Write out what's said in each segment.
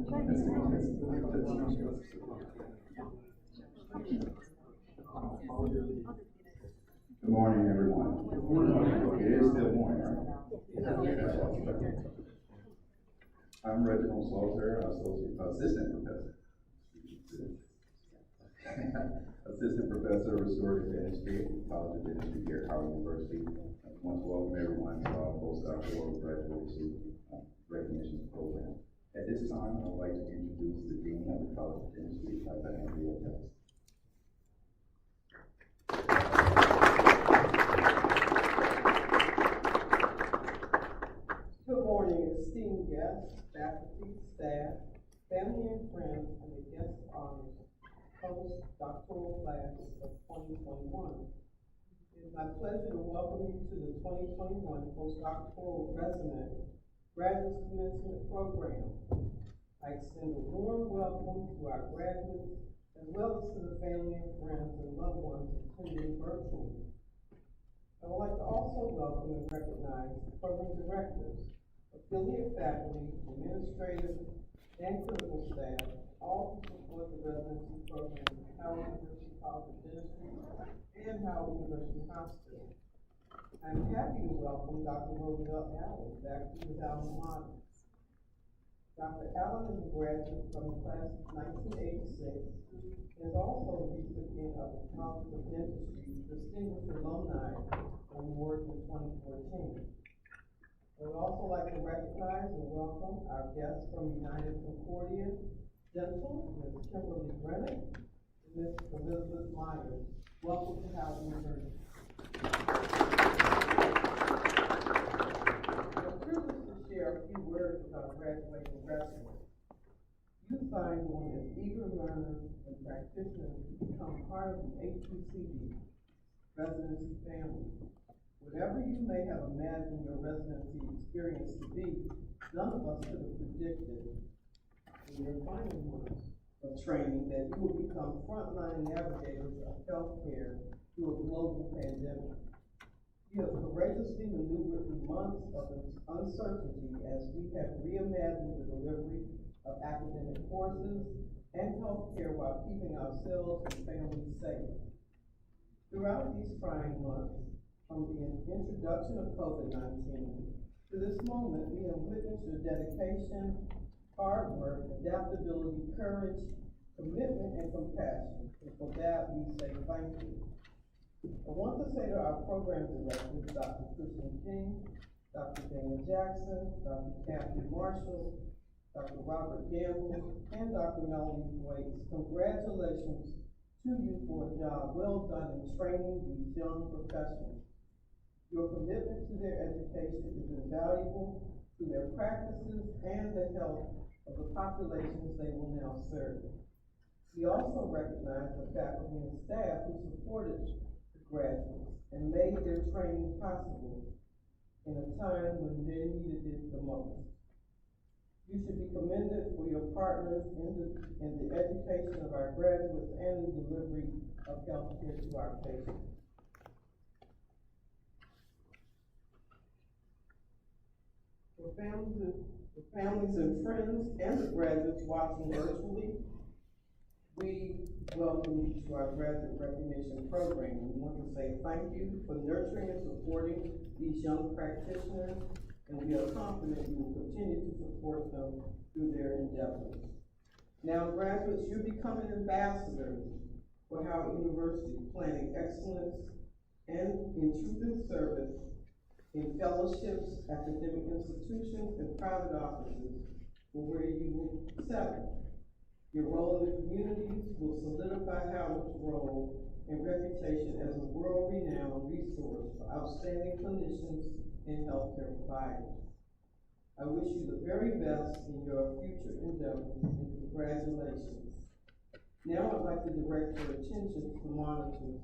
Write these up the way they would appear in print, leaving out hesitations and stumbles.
Good morning, everyone. Good morning. It is still morning, right? I'm Reginald Salter, assistant professor. Assistant professor of restorative dentistry at the College of Dentistry here at Howard University. I want to welcome everyone to our Post-Doctoral graduate recognition program. At this time, I would like to introduce the Dean of the College of Dentistry, Dr. Andrea Jackson. Good morning, esteemed guests, faculty, staff, family and friends, and the guest honors Post-Doctoral class of 2021. It is my pleasure to welcome you to the 2021 Post-Doctoral Resident Graduate Commencement Program. I extend a warm welcome to our graduates, as well as to the family and friends and loved ones attending virtually. I would like to also welcome and recognize program directors, affiliate faculty, administrative, and clinical staff, all who support the residency program at Howard University College of Dentistry and Howard University Hospital. I'm happy to welcome Dr. Roosevelt Allen back to his alma mater. Dr. Allen is a graduate from the class of 1986 and is also the recipient of the College of Dentistry Distinguished Alumni Award in 2014. I would also like to recognize and welcome our guests from United Concordia Dental, Ms. Kimberly Brennan and Ms. Elizabeth Myers. Welcome to Howard University. I'm privileged to share a few words with our graduating residents. You find one as eager learners and practitioners to become part of the HUCD residency family. Whatever you may have imagined your residency experience to be, none of us could have predicted in your final months of training that you will become frontline navigators of healthcare through a global pandemic. You have courageously maneuvered through months of uncertainty as we have reimagined the delivery of academic courses and healthcare while keeping ourselves and families safe. Throughout these trying months, from the introduction of COVID-19 to this moment, we have witnessed your dedication, hard work, adaptability, courage, commitment, and compassion. And for that, we say thank you. I want to say to our program directors, Dr. Christian King, Dr. Dana Jackson, Dr. Kathy Marshall, Dr. Robert Gamble, and Dr. Melanie Waits, congratulations to you for a job well done in training these young professionals. Your commitment to their education is invaluable to their practices and the health of the populations they will now serve. We also recognize the faculty and staff who supported the graduates and made their training possible in a time when they needed it the most. You should be commended for your partners in the education of our graduates and the delivery of health care to our patients. For families and friends and the graduates watching virtually, we welcome you to our graduate recognition program. We want to say thank you for nurturing and supporting these young practitioners, and we are confident you will continue to support them through their endeavors. Now, graduates, you're becoming ambassadors for Howard University, planning excellence and in truth and service in fellowships, academic institutions, and private offices for where you will settle. Your role in the communities will solidify Howard's role and reputation as a world-renowned resource for outstanding clinicians and healthcare providers. I wish you the very best in your future endeavors, and congratulations. Now I'd like to direct your attention to the monitors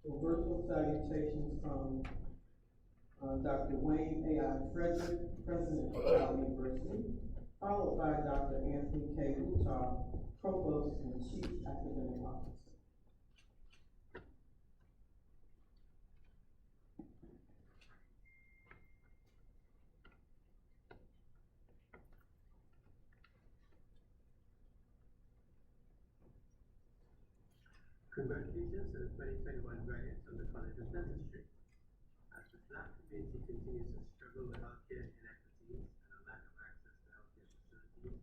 for virtual salutations from Dr. Wayne A.I. Frederick, President of Howard University, followed by Dr. Anthony K. Utah, Provost and Chief Academic Officer. Congratulations to the 2021 graduates of the College of Dentistry. As the Black community continues to struggle with healthcare inequities and a lack of access to healthcare facilities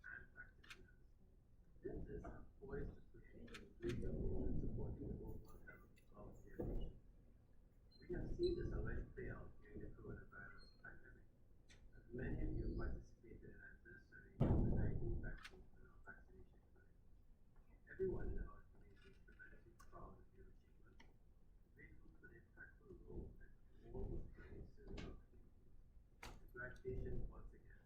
and practitioners, dentists are poised to play a greater role in supporting the overall health of their patients. We have seen this already play out during the coronavirus pandemic, as many of you have participated in administering COVID-19 vaccines in our vaccination clinic. Everyone in our community is tremendously proud of your achievement, grateful for the impactful role that you all will play in serving our community. Congratulations once again.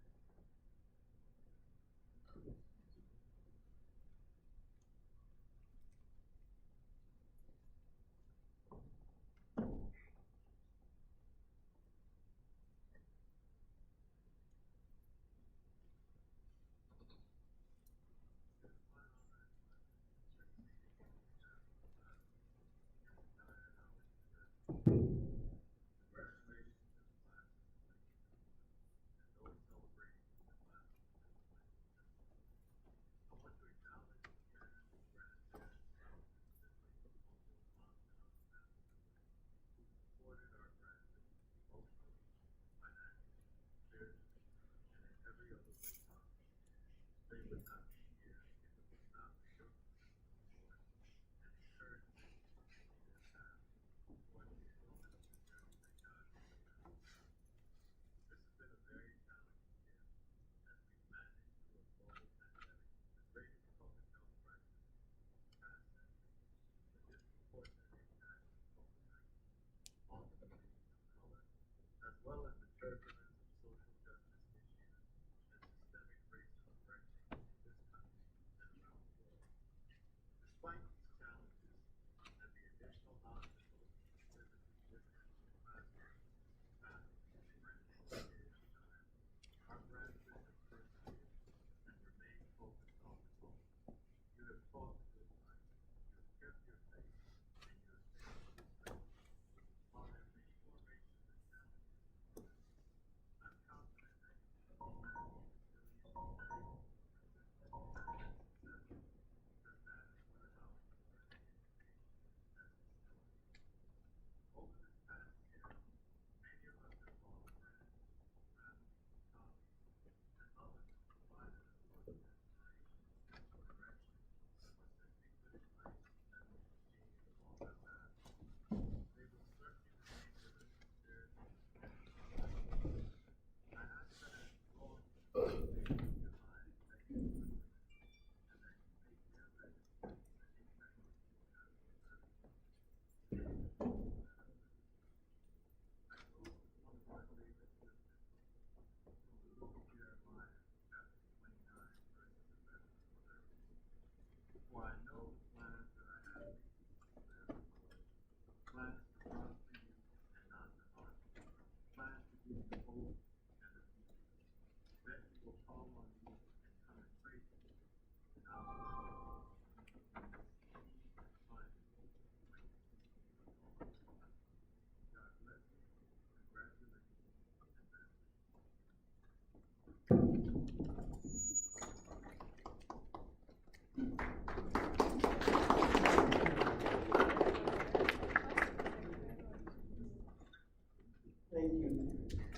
Thank you.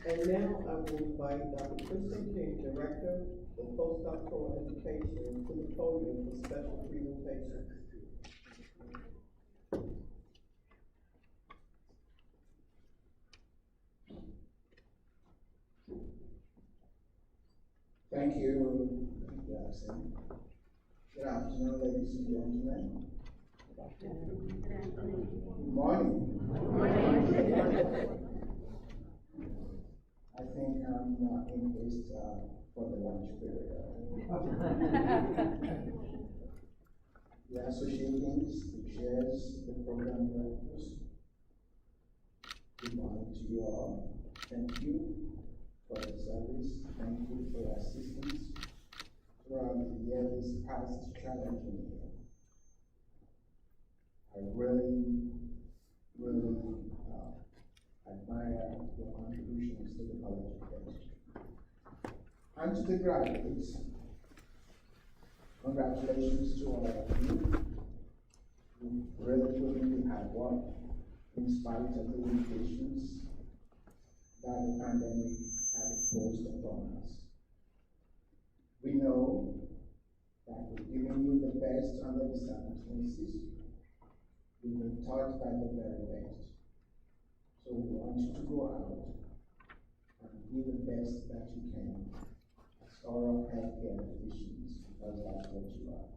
And now I will invite Dr. Kristen King, Director of Post-Doctoral Education, to the podium for special presentation. Thank you, Jackson. Good afternoon, ladies and gentlemen. Good morning. I think I'm in this for the lunch period. The associate deans, the chairs, the program directors. Good morning to you all. Thank you for the service. Thank you for your assistance throughout the years past challenging year. I really admire your contributions to the College of Dentistry. And to the graduates, congratulations to all of you. You've really put in the hard work in spite of the limitations that the pandemic had imposed upon us. We know that we've given you the best under the circumstances. You've been taught by the very best. So we want you to go out and do the best that you can as oral healthcare physicians, because that's what you are.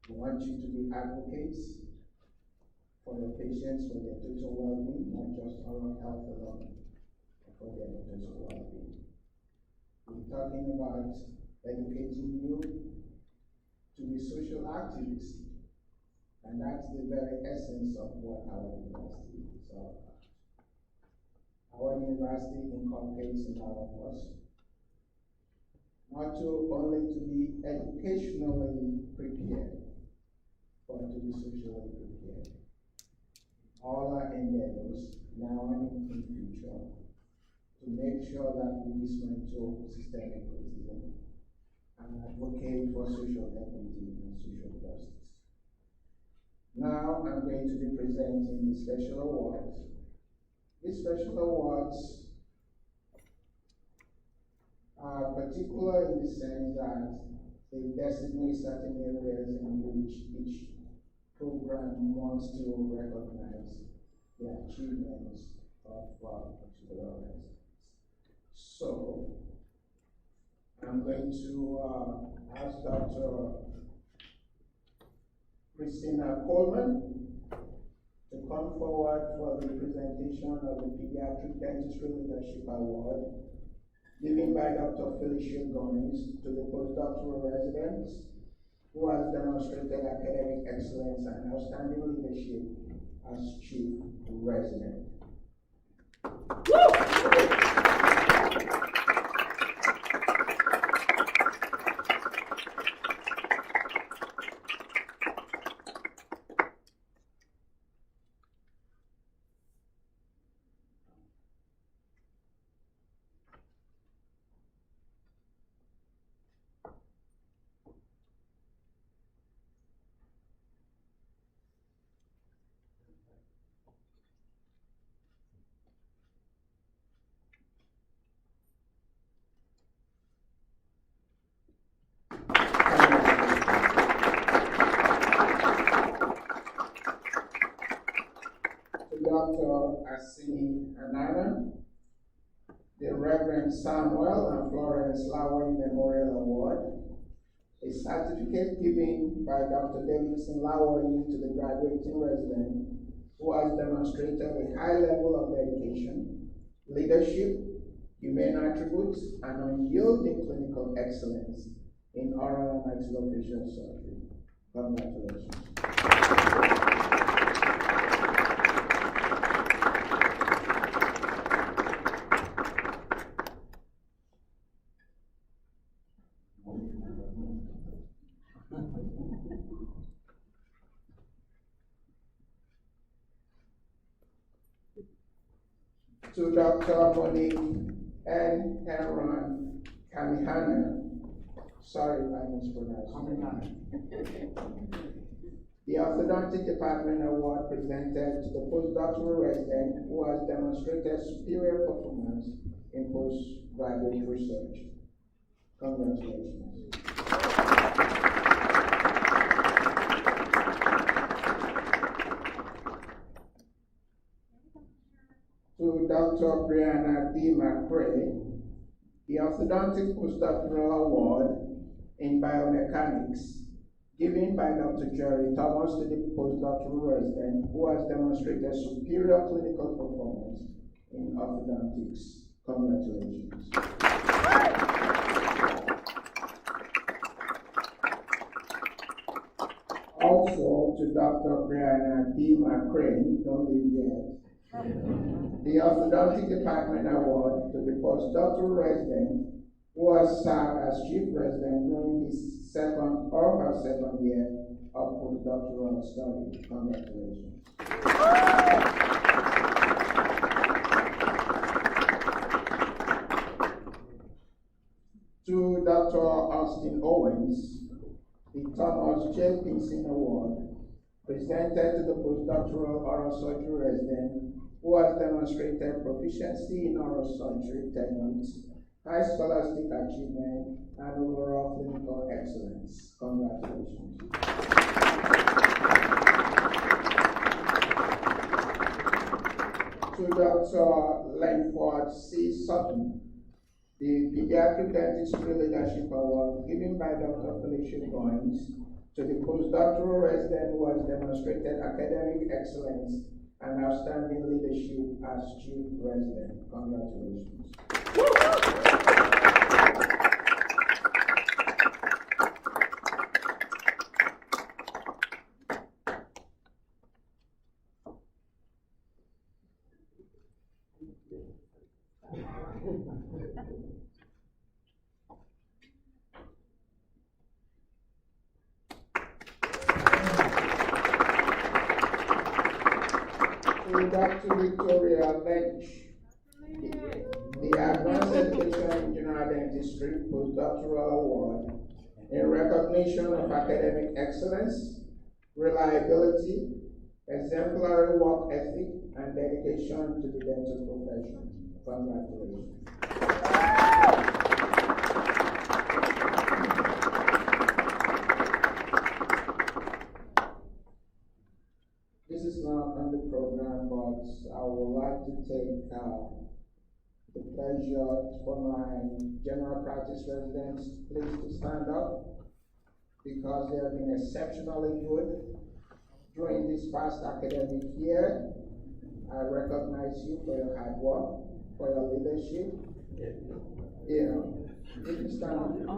We want you to be advocates for your patients, for their total well-being, not just oral health alone, but for their total well-being. We're talking about educating you to be social activists, and that's the very essence of what our university is all about. Our university inculcates in all of us not only to be educationally prepared, but to be socially prepared. All our endeavors, now and in the future, to make sure that we dismantle systemic racism and advocate for social equity and social justice. Now I'm going to be presenting the special awards. These special awards are particular in the sense that they designate certain areas in which each program wants to recognize the achievements of particular residents. So, I'm going to ask Dr. Christina Coleman to come forward for the presentation of the Pediatric Dentistry Leadership Award, given by Dr. Felicia Gomez to the postdoctoral residents who has demonstrated academic excellence and outstanding leadership as chief resident. Dr. Asini Anana, the Reverend Samuel and Florence Laway Memorial Award, a certificate given by Dr. Davidson Laway to the graduating resident who has demonstrated a high level of dedication, leadership, humane attributes, and unyielding clinical excellence in oral and maxillofacial surgery. Congratulations. To Dr. Monique N. Henron Kamihana, sorry if I mispronounced. The Orthodontic Department Award presented to the postdoctoral resident who has demonstrated superior performance in postgraduate research. Congratulations. To Dr. Brianna D. McRae, the Orthodontic Post-Doctoral Award in Biomechanics, given by Dr. Jerry Thomas to the postdoctoral resident who has demonstrated superior clinical performance in orthodontics. Congratulations. Also to Dr. Brianna D. McRae, don't leave yet. The Orthodontic Department Award to the postdoctoral resident who has served as chief resident during his second or her second year of postdoctoral study. Congratulations. To Dr. Austin Owens, the Thomas J. Pinson Award presented to the postdoctoral oral surgery resident who has demonstrated proficiency in oral surgery techniques, high scholastic achievement, and overall clinical excellence. Congratulations. To Dr. Langford C. Sutton, the Pediatric Dentistry Leadership Award given by Dr. Felicia Goins to the postdoctoral resident who has demonstrated academic excellence and outstanding leadership as chief resident. Congratulations. To Dr. Victoria Lynch, the Advanced Education in General Dentistry Postdoctoral Award in recognition of academic excellence, reliability, exemplary work ethic, and dedication to the dental profession. Congratulations. This is not on the program, but I would like to take the pleasure for my general practice residents, please to stand up, because they have been exceptionally good during this past academic year. I recognize you for your hard work, for your leadership. You know, you can stand up.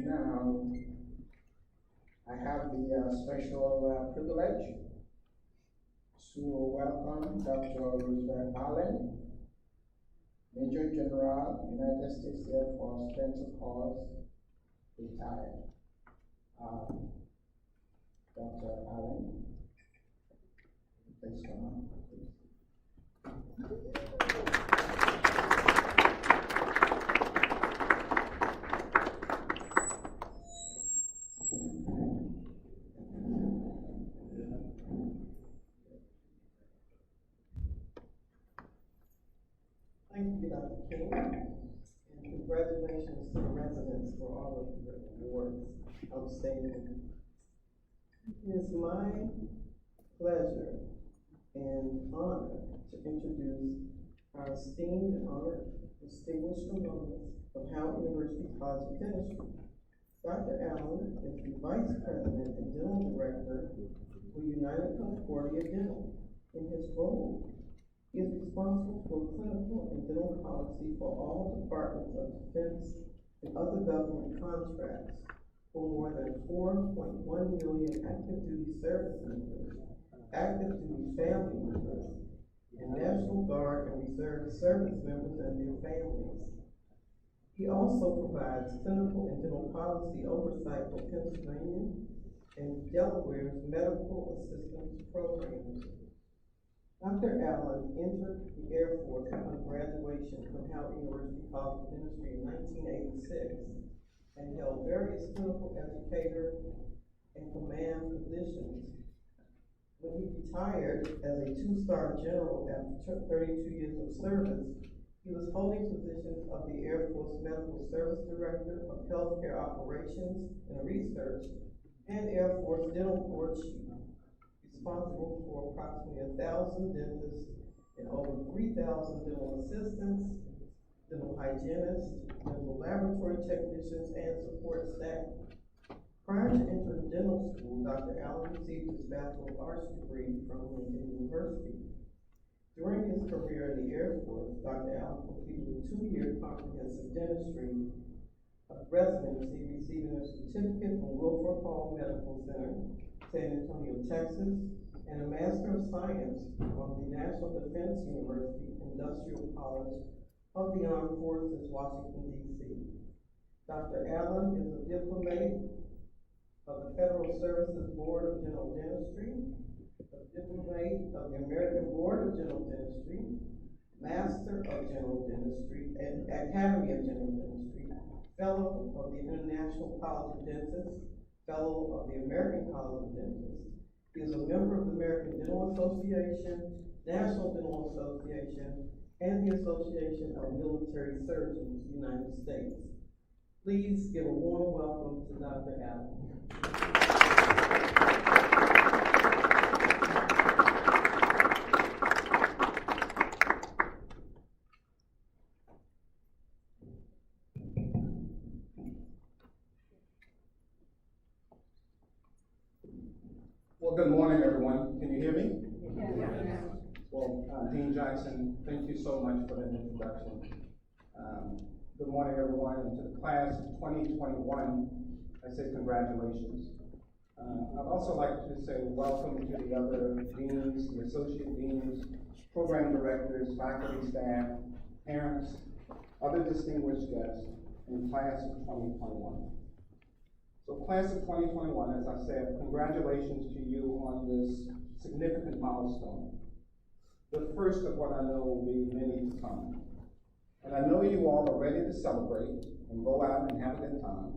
Now, I have the special privilege to welcome Dr. Roosevelt Allen, Major General, United States Air Force Dental Corps, retired. Dr. Allen, please come on. Thank you, Dr. King, and congratulations to the residents for all of your awards. Outstanding. It is my pleasure and honor to introduce our esteemed and honored distinguished alumnus of Howard University College of Dentistry. Dr. Allen is the Vice President and Dental Director for United Concordia Dental. In his role, he is responsible for clinical and dental policy for all departments of defense and other government contracts for more than 4.1 million active duty service members, active duty family members, and National Guard and Reserve service members and their families. He also provides clinical and dental policy oversight for Pennsylvania and Delaware's medical assistance programs. Dr. Allen entered the Air Force upon graduation from Howard University College of Dentistry in 1986 and held various clinical educator and command positions. When he retired as a two-star general after 32 years of service, he was holding positions of the Air Force Medical Service Director of Healthcare Operations and Research and Air Force Dental Board Chief, responsible for approximately 1,000 dentists and over 3,000 dental assistants, dental hygienists, dental laboratory technicians, and support staff. Prior to entering dental school, Dr. Allen received his Bachelor of Arts degree from Lincoln University. During his career in the Air Force, Dr. Allen completed a 2-year comprehensive dentistry residency, receiving a certificate from Wilford Hall Medical Center, San Antonio, Texas, and a Master of Science from the National Defense University Industrial College of the Armed Forces, Washington, D.C. Dr. Allen is a diplomat of the Federal Services Board of General Dentistry, a diplomat of the American Board of General Dentistry, Master of General Dentistry, and Academy of General Dentistry, Fellow of the International College of Dentists, Fellow of the American College of Dentists. He is a member of the American Dental Association, National Dental Association, and the Association of Military Surgeons, United States. Please give a warm welcome to Dr. Allen. Well, good morning, everyone. Can you hear me? Yes. Well, Dean Jackson, thank you so much for that introduction. Good morning, everyone, and to the class of 2021, I say congratulations. I'd also like to say welcome to the other deans, the associate deans, program directors, faculty, staff, parents, other distinguished guests in class of 2021. So class of 2021, as I said, congratulations to you on this significant milestone. The first of what I know will be many to come. And I know you all are ready to celebrate and go out and have a good time.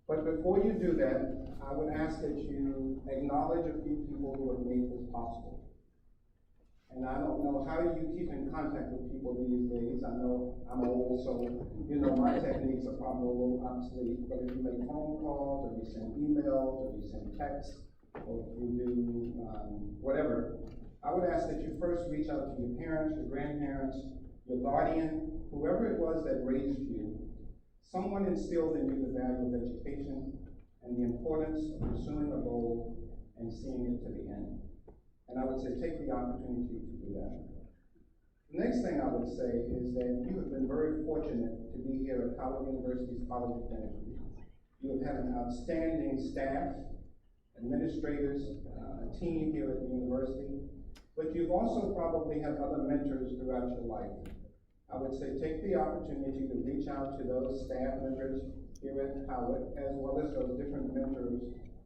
But before you do that, I would ask that you acknowledge a few people who have made this possible. And I don't know how you keep in contact with people these days. I know I'm old, so you know my techniques are probably a little obsolete. But if you make phone calls, or you send emails, or you send texts, or if you do whatever, I would ask that you first reach out to your parents, your grandparents, your guardian, whoever it was that raised you. Someone instilled in you the value of education and the importance of pursuing a goal and seeing it to the end. And I would say take the opportunity to do that. The next thing I would say is that you have been very fortunate to be here at Howard University's College of Dentistry. You have had an outstanding staff, administrators, a team here at the university, but you've also probably had other mentors throughout your life. I would say take the opportunity to reach out to those staff members here at Howard, as well as those different mentors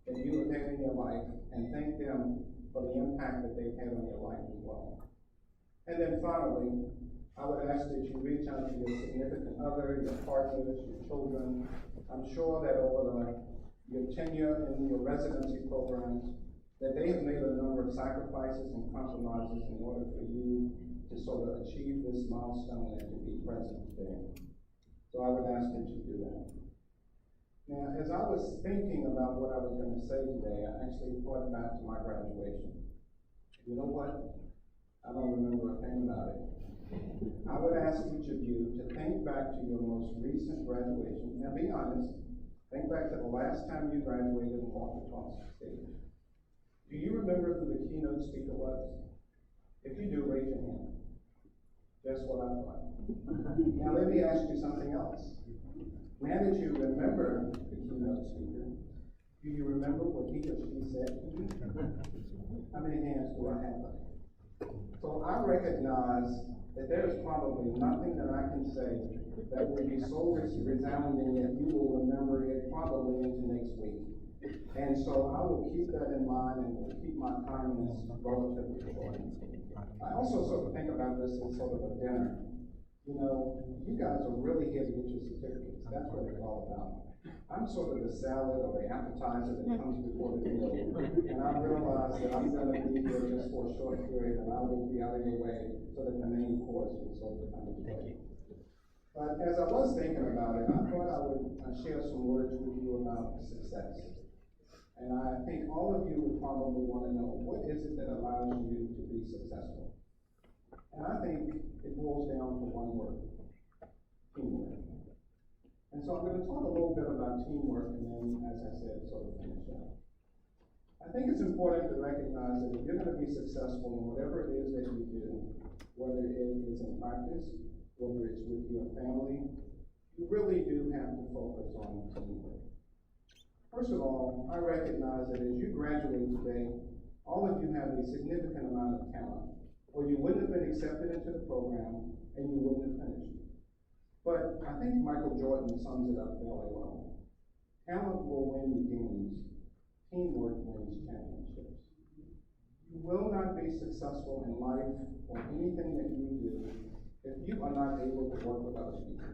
that you have had in your life, and thank them for the impact that they've had on your life as well. And then finally, I would ask that you reach out to your significant other, your partners, your children. I'm sure that over your tenure in your residency programs, that they have made a number of sacrifices and compromises in order for you to sort of achieve this milestone and to be present today. So I would ask that you do that. Now, as I was thinking about what I was going to say today, I actually thought back to my graduation. You know what? I don't remember a thing about it. I would ask each of you to think back to your most recent graduation. Now, be honest. Think back to the last time you graduated and walked across the stage. Do you remember who the keynote speaker was? If you do, raise your hand. That's what I thought. Now let me ask you something else. Now that you remember the keynote speaker, do you remember what he or she said to you? How many hands do I have? So I recognize that there is probably nothing that I can say that will be so resounding that you will remember it probably into next week. And so I will keep that in mind and will keep my comments relatively short. I also sort of think about this as sort of a dinner. You know, you guys are really here to get your certificates. That's what it's all about. I'm sort of the salad or the appetizer that comes before the meal. And I realize that I'm going to be here just for a short period and I will be out of your way so that the main course will sort of come into play. But as I was thinking about it, I thought I would share some words with you about success. And I think all of you would probably want to know, what is it that allows you to be successful? And I think it boils down to one word: teamwork. And so I'm going to talk a little bit about teamwork and then, as I said, sort of finish up. I think it's important to recognize that if you're going to be successful in whatever it is that you do, whether it is in practice, whether it's with your family, you really do have to focus on teamwork. First of all, I recognize that as you graduate today, all of you have a significant amount of talent, or you wouldn't have been accepted into the program and you wouldn't have finished. But I think Michael Jordan sums it up fairly well. Talent will win you games, teamwork wins championships. You will not be successful in life or anything that you do if you are not able to work with other people.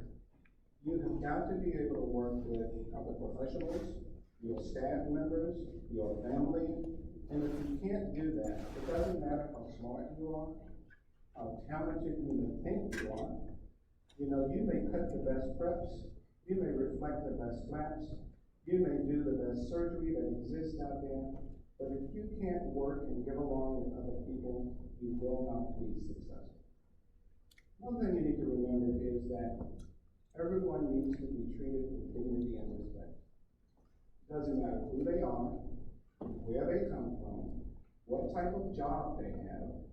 You have got to be able to work with other professionals, your staff members, your family, and if you can't do that, it doesn't matter how smart you are, how talented you may think you are. You know, you may cut the best preps, you may reflect the best flaps, you may do the best surgery that exists out there, but if you can't work and get along with other people, you will not be successful. One thing you need to remember is that everyone needs to be treated with dignity and respect. It doesn't matter who they are, where they come from, what type of job they have.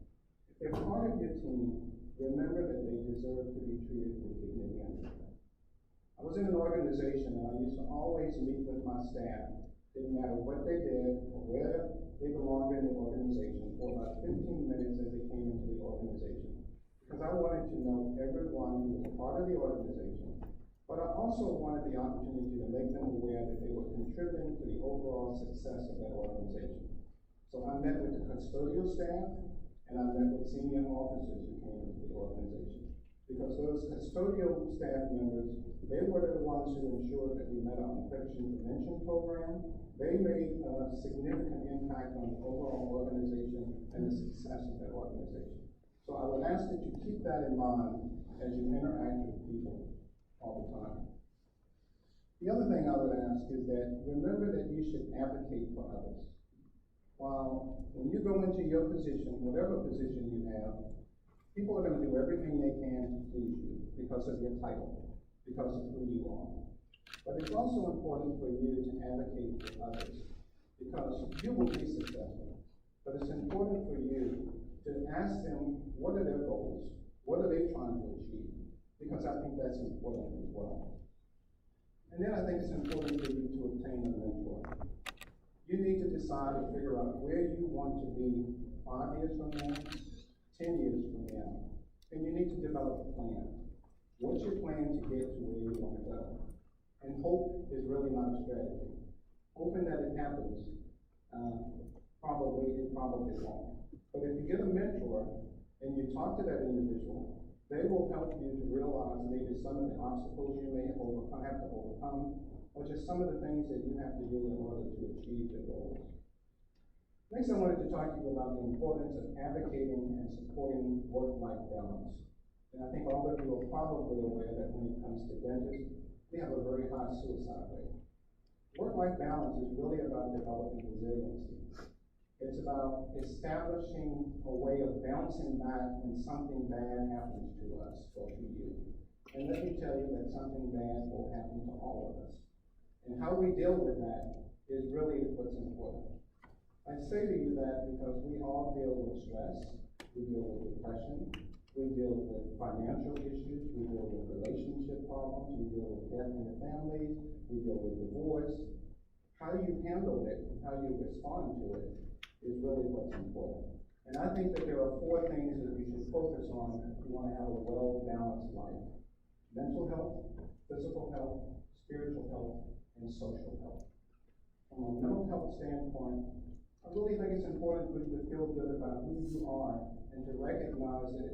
If they're part of your team, remember that they deserve to be treated with dignity and respect. I was in an organization and I used to always meet with my staff. Didn't matter what they did or where they belonged in the organization for about 15 minutes as they came into the organization. Because I wanted to know everyone who was a part of the organization, but I also wanted the opportunity to make them aware that they were contributing to the overall success of that organization. So I met with the custodial staff and I met with senior officers who came into the organization. Because those custodial staff members, they were the ones who ensured that we met our infection prevention program. They made a significant impact on the overall organization and the success of that organization. So I would ask that you keep that in mind as you interact with people all the time. The other thing I would ask is that remember that you should advocate for others. While when you go into your position, whatever position you have, people are going to do everything they can to please you because of your title, because of who you are. But it's also important for you to advocate for others because you will be successful. But it's important for you to ask them what are their goals, what are they trying to achieve, because I think that's important as well. And then I think it's important for you to obtain a mentor. You need to decide and figure out where you want to be 5 years from now, 10 years from now, and you need to develop a plan. What's your plan to get to where you want to go? And hope is really not a strategy. Hoping that it happens, probably won't. But if you get a mentor and you talk to that individual, they will help you to realize maybe some of the obstacles you may have to overcome, or just some of the things that you have to do in order to achieve your goals. Next, I wanted to talk to you about the importance of advocating and supporting work-life balance. And I think all of you are probably aware that when it comes to dentists, we have a very high suicide rate. Work-life balance is really about developing resiliency. It's about establishing a way of bouncing back when something bad happens to us or to you. And let me tell you that something bad will happen to all of us. And how we deal with that is really what's important. I say to you that because we all deal with stress, we deal with depression, we deal with financial issues, we deal with relationship problems, we deal with death in the family, we deal with divorce. How you handle it and how you respond to it is really what's important. And I think that there are 4 things that we should focus on if we want to have a well-balanced life. Mental health, physical health, spiritual health, and social health. From a mental health standpoint, I really think it's important for you to feel good about who you are and to recognize that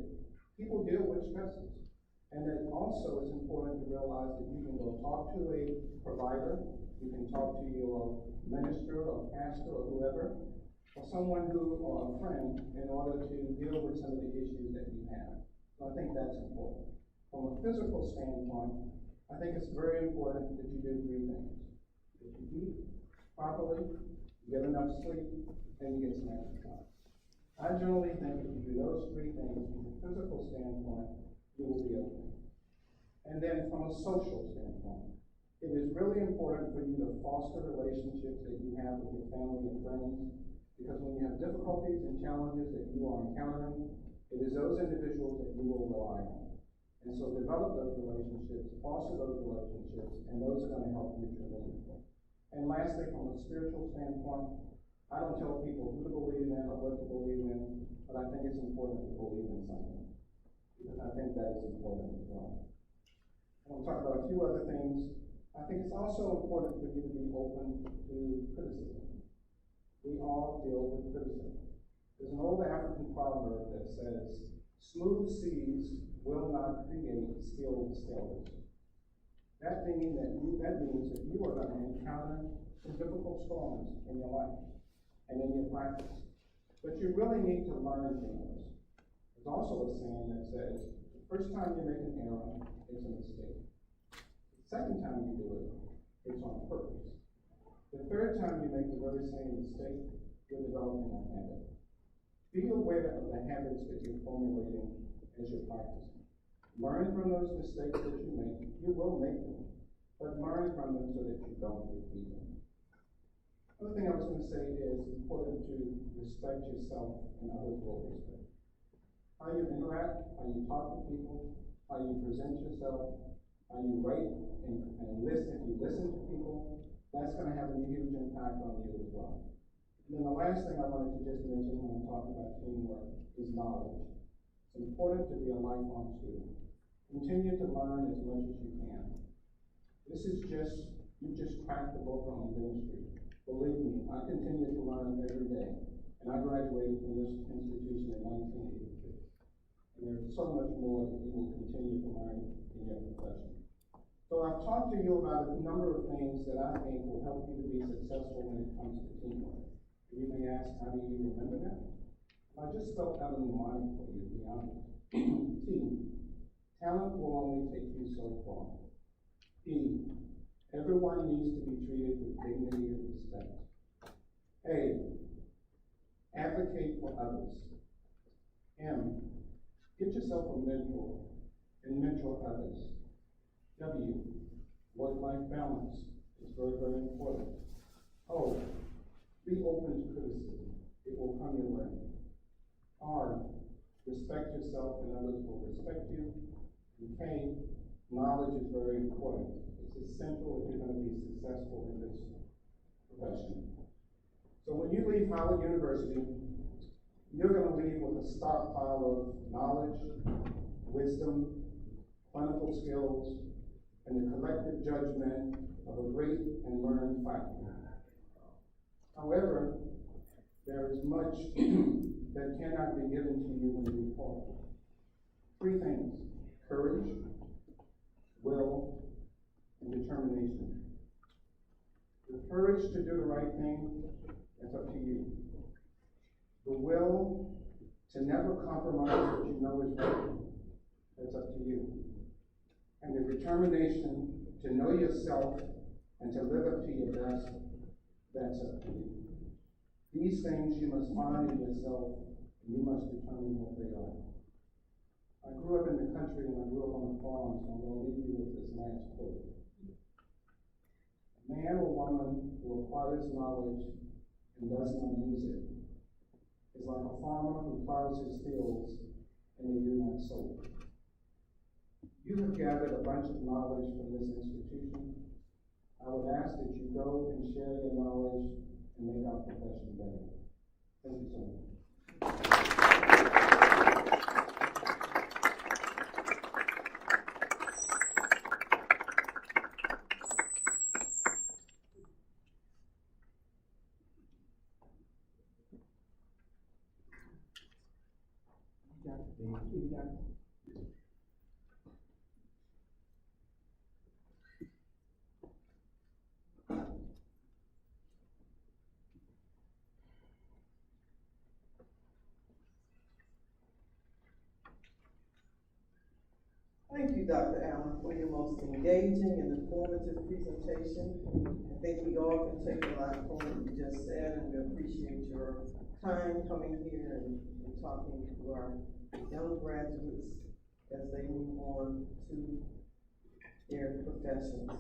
people deal with stresses. And then also it's important to realize that you can go talk to a provider, you can talk to your minister or pastor or whoever, or someone or a friend in order to deal with some of the issues that you have. So I think that's important. From a physical standpoint, I think it's very important that you do 3 things. That you eat properly, you get enough sleep, and you get some exercise. I generally think if you do those 3 things from a physical standpoint, you will be okay. And then from a social standpoint, it is really important for you to foster relationships that you have with your family and friends. Because when you have difficulties and challenges that you are encountering, it is those individuals that you will rely on. And so develop those relationships, foster those relationships, and those are gonna help you tremendously. And lastly, from a spiritual standpoint, I don't tell people who to believe in or what to believe in, but I think it's important to believe in something. Because I think that is important as well. I want to talk about a few other things. I think it's also important for you to be open to criticism. We all deal with criticism. There's an old African proverb that says, smooth seas will not create skilled sailors. That means that you are going to encounter some difficult storms in your life and in your practice. But you really need to learn from those. There's also a saying that says, the first time you make an error, it's a mistake. The second time you do it, it's on purpose. The third time you make the very same mistake, you're developing a habit. Be aware of the habits that you're formulating as you're practicing. Learn from those mistakes that you make. You will make them, but learn from them so that you don't repeat them. Another thing I was going to say is it's important to respect yourself and others will respect. How you interact, how you talk to people, how you present yourself, how you write and listen. If you listen to people, that's going to have a huge impact on you as well. And then the last thing I wanted to just mention when I'm talking about teamwork is knowledge. It's important to be a lifelong student. Continue to learn as much as you can. This is you just cracked the book on dentistry. Believe me, I continue to learn every day. And I graduated from this institution in 1986. And there's so much more that you will continue to learn in your profession. So I've talked to you about a number of things that I think will help you to be successful when it comes to teamwork. You may ask, how do you remember that? I just spelled out a mnemonic for you, to be honest. T, talent will only take you so far. E, everyone needs to be treated with dignity and respect. A, advocate for others. M, get yourself a mentor and mentor others. W, work-life balance is very, very important. O, be open to criticism. It will come your way. R, respect yourself and others will respect you. And K, knowledge is very important. It's essential if you're going to be successful in this profession. So when you leave Howard University, you're going to leave with a stockpile of knowledge, wisdom, clinical skills, and the collective judgment of a great and learned faculty. However, there is much that cannot be given to you when you depart. 3 things: courage, will, and determination. The courage to do the right thing, that's up to you. The will to never compromise what you know is right, that's up to you. And the determination to know yourself and to live up to your best, that's up to you. These things you must find in yourself, and you must determine what they are. I grew up in the country and I grew up on a farm, so I'm going to leave you with this last quote. A man or woman who acquires knowledge and does not use it is like a farmer who plows his fields and they do not sow. You have gathered a bunch of knowledge from this institution. I would ask that you go and share your knowledge and make our profession better. Thank you so much. Thank you, Dr. Allen, for your most engaging and informative presentation. I think we all can take a lot from what you just said, and we appreciate your time coming here and talking to our young graduates as they move on to their professions.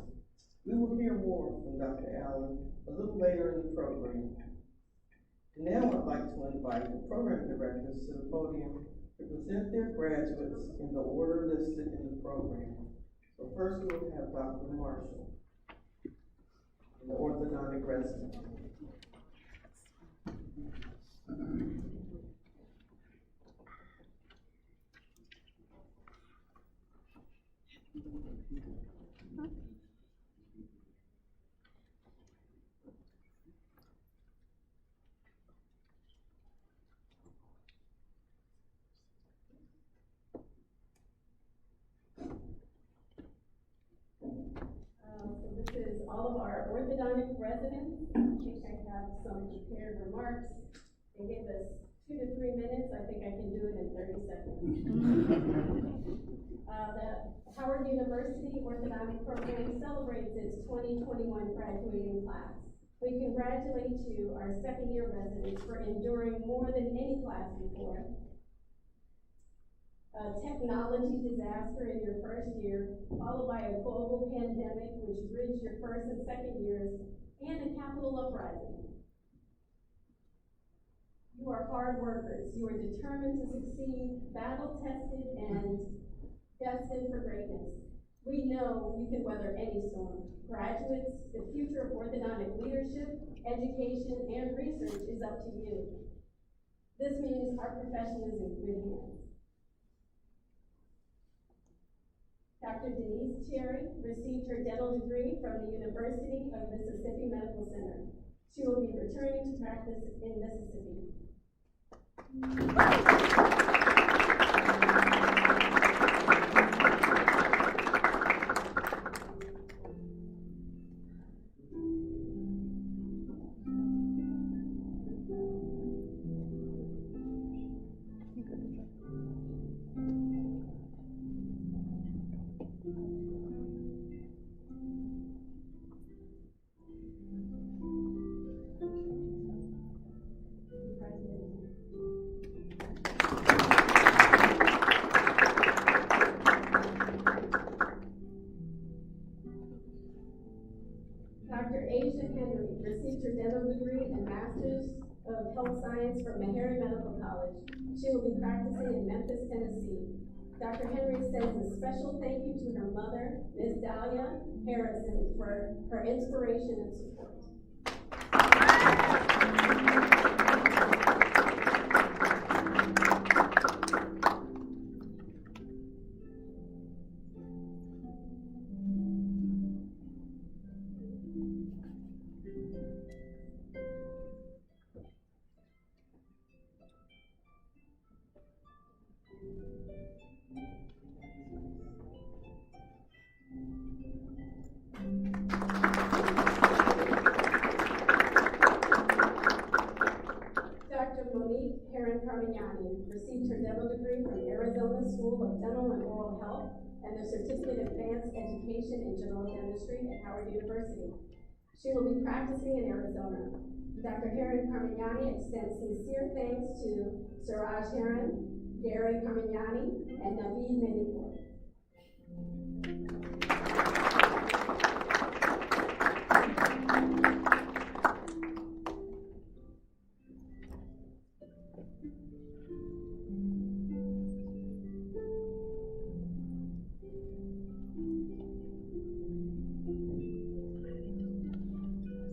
We will hear more from Dr. Allen a little later in the program. Now I'd like to invite the program directors to the podium to present their graduates in the order listed in the program. So first we'll have Dr. Marshall, the orthodontic resident. So this is all of our orthodontic residents. I think I have some prepared remarks. They gave us 2 to 3 minutes. I think I can do it in 30 seconds. The Howard University Orthodontic Program celebrates its 2021 graduating class. We congratulate you, our second-year residents, for enduring more than any class before. A technology disaster in your first year, followed by a global pandemic which bridged your first and second years, and a capital uprising. You are hard workers. You are determined to succeed, battle-tested, and destined for greatness. We know you can weather any storm. Graduates, the future of orthodontic leadership, education, and research is up to you. This means our profession is in good hands. Dr. Denise Cherry received her dental degree from the University of Mississippi Medical Center. She will be returning to practice in Mississippi. Dr. Asia Henry received her dental degree and Master's of Health Science from Meharry Medical College. She will be practicing in Memphis, Tennessee. Dr. Henry sends a special thank you to her mother, Ms. Dahlia Harrison, for her inspiration and support. Received her dental degree from Arizona School of Dental and Oral Health and the Certificate of Advanced Education in General Dentistry at Howard University. She will be practicing in Arizona. Dr. Heron Carmignani extends sincere thanks to Siraj Heron, Gary Carmignani, and Naveed Medipur.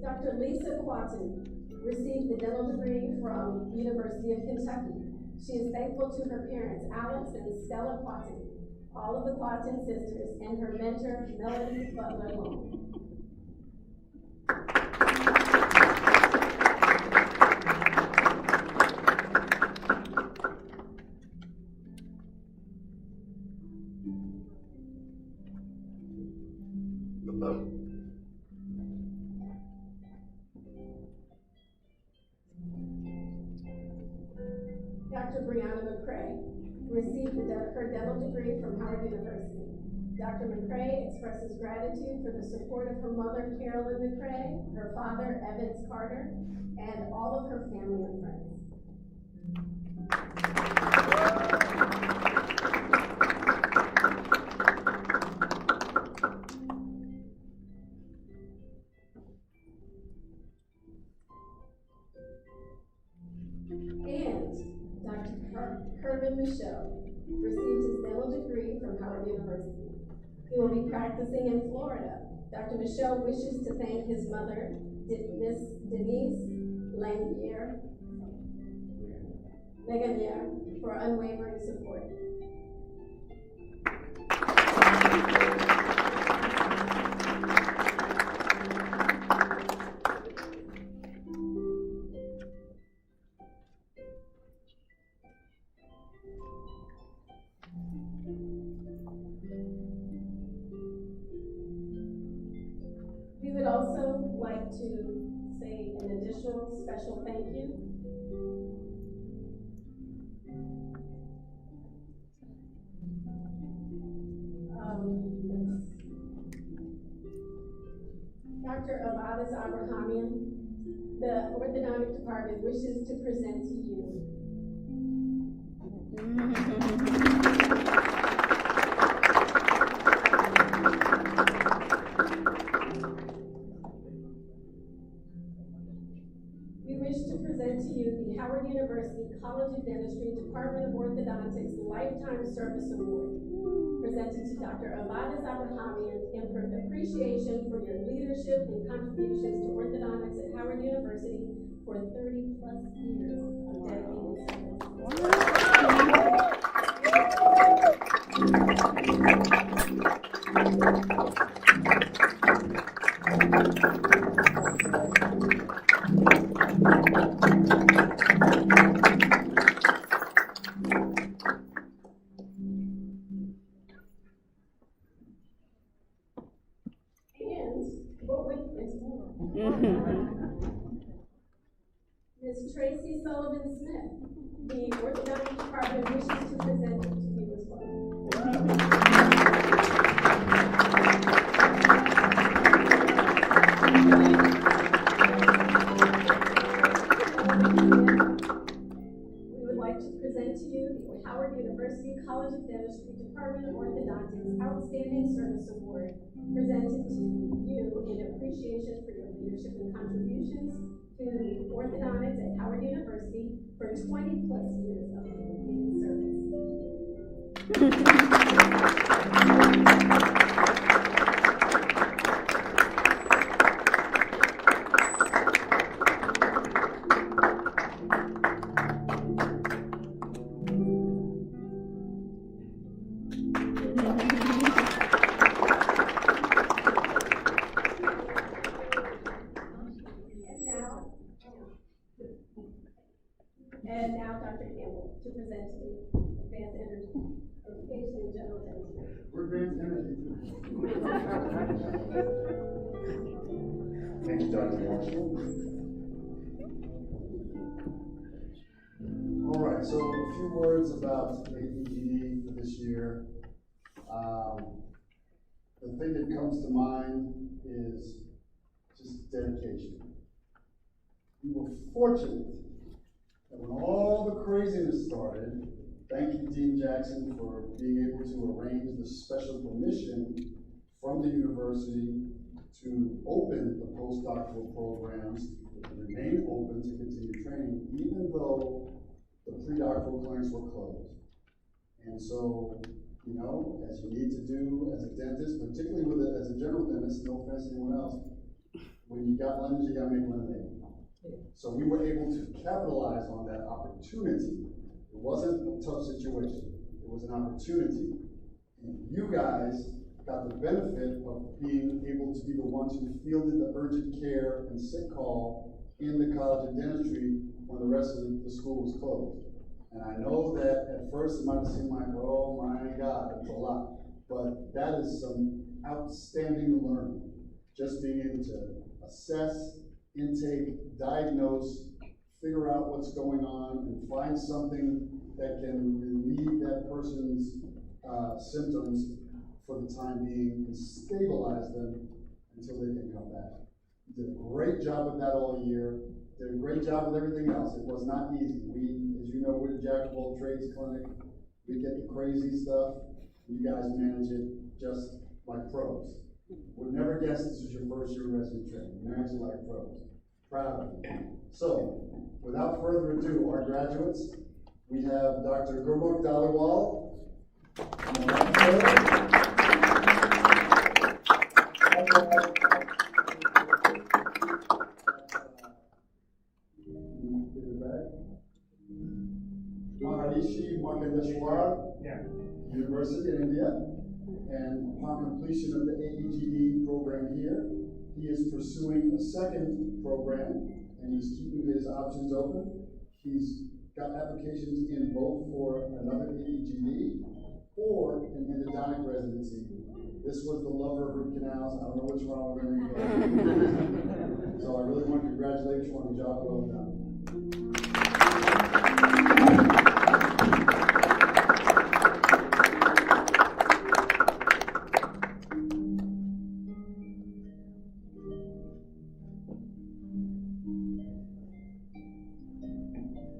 Dr. Lisa Quatten received the dental degree from the University of Kentucky. She is thankful to her parents, Alex and Stella Quatten, all of the Quatten sisters, and her mentor, Melody Butler Long. Dr. Brianna McCrae received her dental degree from Howard University. Dr. McCrae expresses gratitude for the support of her mother, Carolyn McCrae, her father, Evans Carter, and all of her family and friends. And Dr. Kervin Michaud be practicing in Florida. Dr. Michelle wishes to thank his mother, Miss Denise Langmuir, for unwavering support. We would also like to say an additional special thank you Dr. Avadas Abrahamian. The orthodontic department wishes to present to you the Howard University College of Dentistry Department of Orthodontics Lifetime Service Award, presented to Dr. Avadas Abrahamian in appreciation for your leadership and contributions to orthodontics at Howard University for 30+ years of dedicated service. Ms. Tracy Sullivan Smith, the orthodontic department wishes to present it to you as well. We would like to present to you the Howard University College of Dentistry Department of Orthodontics Outstanding Service Award, presented to you in appreciation for your leadership and contributions to orthodontics at Howard University for 20+ years of dedicated service. And now Dr. Campbell to present to the Advanced Education and General Dentistry. We're advanced energy. Thank you, Dr. Marshall. All right, so a few words about the AEGD for this year. The thing that comes to mind is just dedication. We were fortunate that when all the craziness started, thank you, Dean Jackson, for being able to arrange the special permission from the university to open the postdoctoral programs, to remain open to continue training, even though the pre-doctoral clinics were closed. And so, you know, as you need to do as a dentist, particularly as a general dentist, no offense to anyone else, when you got lemons, you gotta make lemonade. So we were able to capitalize on that opportunity. It wasn't a tough situation. It was an opportunity. And you guys got the benefit of being able to be the ones who fielded the urgent care and sick call in the College of Dentistry when the rest of the school was closed. And I know that at first it might have seemed like, oh my God, that's a lot. But that is some outstanding learning. Just being able to assess, intake, diagnose, figure out what's going on, and find something that can relieve that person's symptoms for the time being and stabilize them until they can come back. You did a great job with that all year. Did a great job with everything else. It was not easy. We, as you know, we're the Jack of all trades clinic. We get the crazy stuff. You guys manage it just like pros. Would never guess this was your first year of resident training. You manage it like pros. Proud of you. So, without further ado, our graduates, we have Dr. Gurmukh Dhaliwal. Maharishi Markandeshwar University in India, and upon completion of the AEGD program here, he is pursuing a second program, and he's keeping his options open. He's got applications in both for another AEGD or an endodontic residency. This was the lover of root canals. I don't know what's wrong with him. So I really want to congratulate you on the job well done.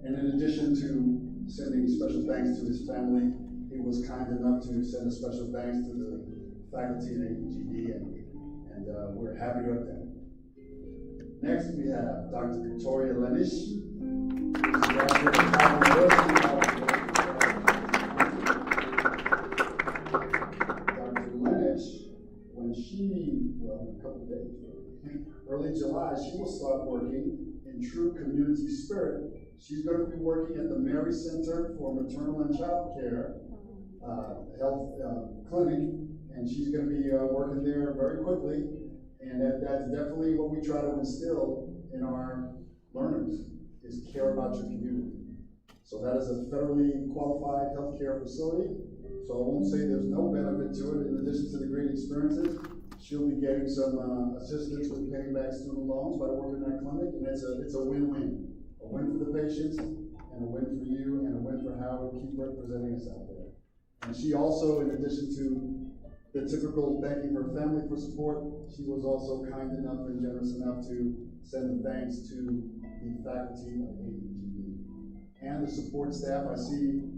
And in addition to sending special thanks to his family, he was kind enough to send a special thanks to the faculty at AEGD, and we're happy to have them. Next, we have Dr. Victoria Lenish. Dr. Lenish, when a couple of days, early July, she will start working in true community spirit. She's going to be working at the Mary Center for Maternal and Child Care Health Clinic, and she's going to be working there very quickly. And that's definitely what we try to instill in our learners, is care about your community. So that is a federally qualified healthcare facility. So I won't say there's no benefit to it. In addition to the great experiences, she'll be getting some assistance with paying back student loans by working in that clinic, and it's a win-win. A win for the patients, and a win for you, and a win for Howard to keep representing us out there. And she also, in addition to the typical thanking her family for support, she was also kind enough and generous enough to send the thanks to the faculty of AEGD and the support staff. I see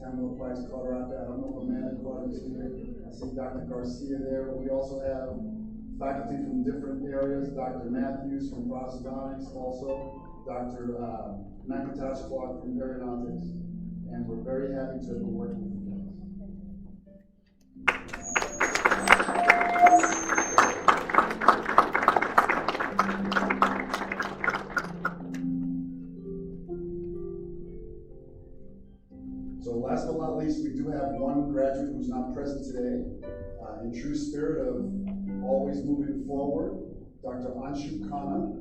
Tamara Price Carter out there. I don't know if Amanda Carter is here. I see Dr. Garcia there. But we also have faculty from different areas. Dr. Matthews from prosthodontics, also Dr. McIntosh Clark from periodontics, and we're very happy to be working with you guys. So last but not least, we do have one graduate who's not present today. In true spirit of always moving forward, Dr. Anshu Khanna.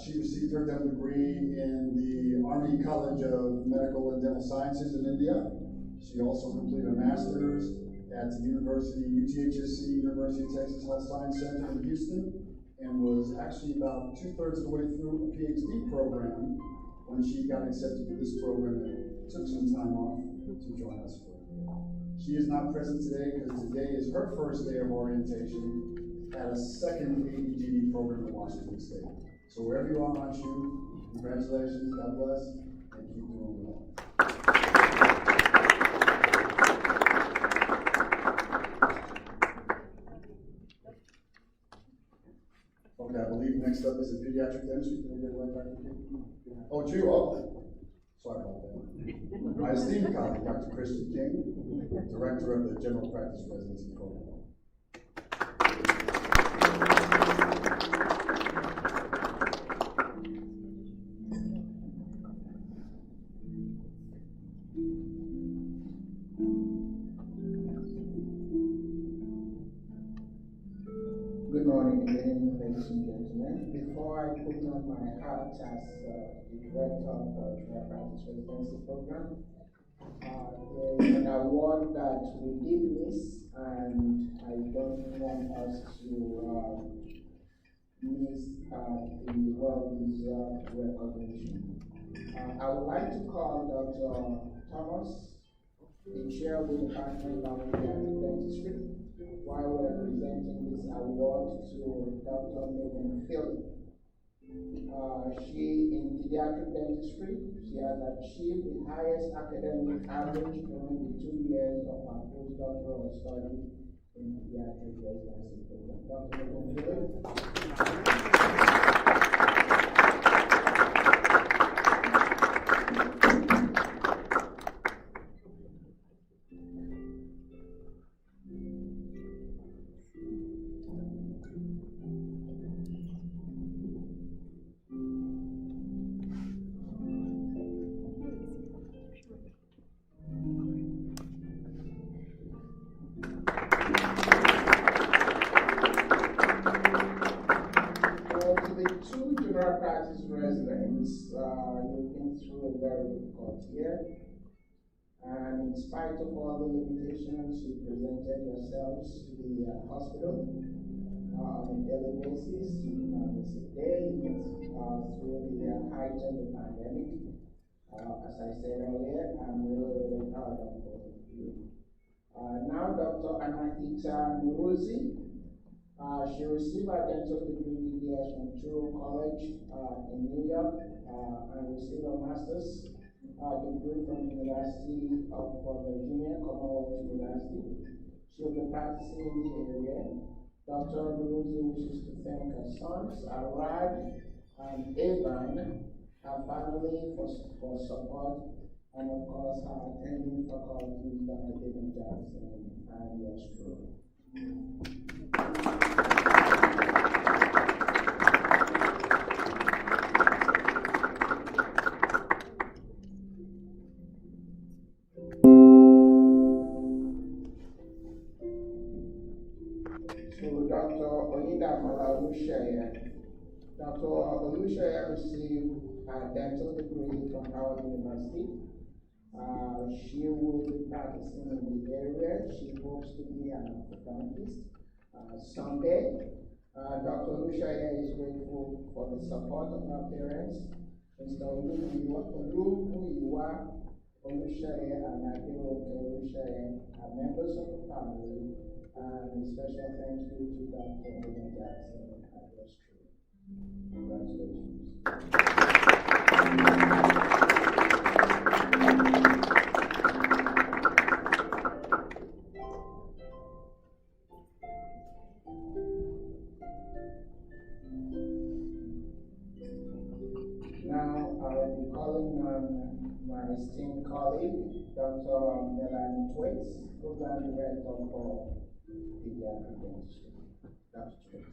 She received her dental degree in the Army College of Medical and Dental Sciences in India. She also completed a master's at the UTHSC, University of Texas Health Science Center in Houston, and was actually about 2/3 of the way through a PhD program when she got accepted to this program and took some time off to join us for it. She is not present today because today is her first day of orientation at a second AEGD program in Washington State. So wherever you are, Anshu, congratulations, God bless, and keep doing well. Okay, I believe next up is the pediatric dentistry. Can I get it right, Dr. King? Oh, Drew, sorry about that. My esteemed colleague, Dr. Christian King, Director of the General Practice Residency Program. Good morning again, ladies and gentlemen. Before I put on my hat as the Director of the General Practice Residency Program, there is an award that we did miss, and I don't want us to miss the well-deserved recognition. I would like to call Dr. Thomas, the Chair of the Department of Pediatric Dentistry, while we're presenting this award to Dr. Megan Philip. She, in pediatric dentistry, she has achieved the highest academic average during the 2 years of her postdoctoral study in pediatric residency program. Dr. Megan Philip. students. You've been through a very difficult year. And in spite of all the limitations, you presented yourselves to the hospital on a daily basis. You did not miss a day through the height of the pandemic. As I said earlier, I'm really proud of both of you. Now, Dr. Anahita Nuruzi. She received her dental degree DDS from Truro College in New York and received a master's degree from the University of Virginia, Commonwealth University. She'll be practicing in the area. Dr. Nuruzi wishes to thank her sons, Arad and Evan, her family for support, and of course her attending faculty, Dr. David Jackson and yours truly. So Dr. Oyindamola Olusheye. Dr. Olusheye received a dental degree from Howard University. She will be practicing in the area. She hopes to be an orthodontist someday. Dr. Olusheye is grateful for the support of her parents, Mr. Olusheye and Aderoke Olusheye are members of the family, and a special thank you to Dr. David Jackson and yours truly. Congratulations. Now I will be calling on my esteemed colleague, Dr. Melanie Twiggs, Program Director for Pediatric Dentistry. Dr. Twiggs.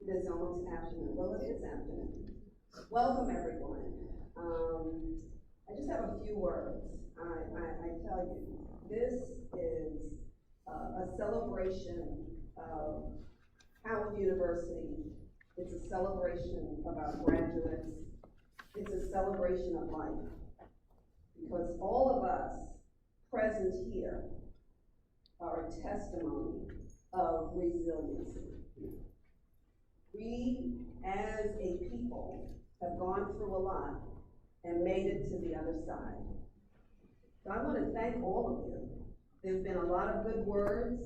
It is almost afternoon. Well, it is afternoon. Welcome, everyone. I just have a few words. I tell you, this is a celebration of Howard University. It's a celebration of our graduates. It's a celebration of life. Because all of us present here are a testimony of resiliency. We, as a people, have gone through a lot and made it to the other side. So I want to thank all of you. There's been a lot of good words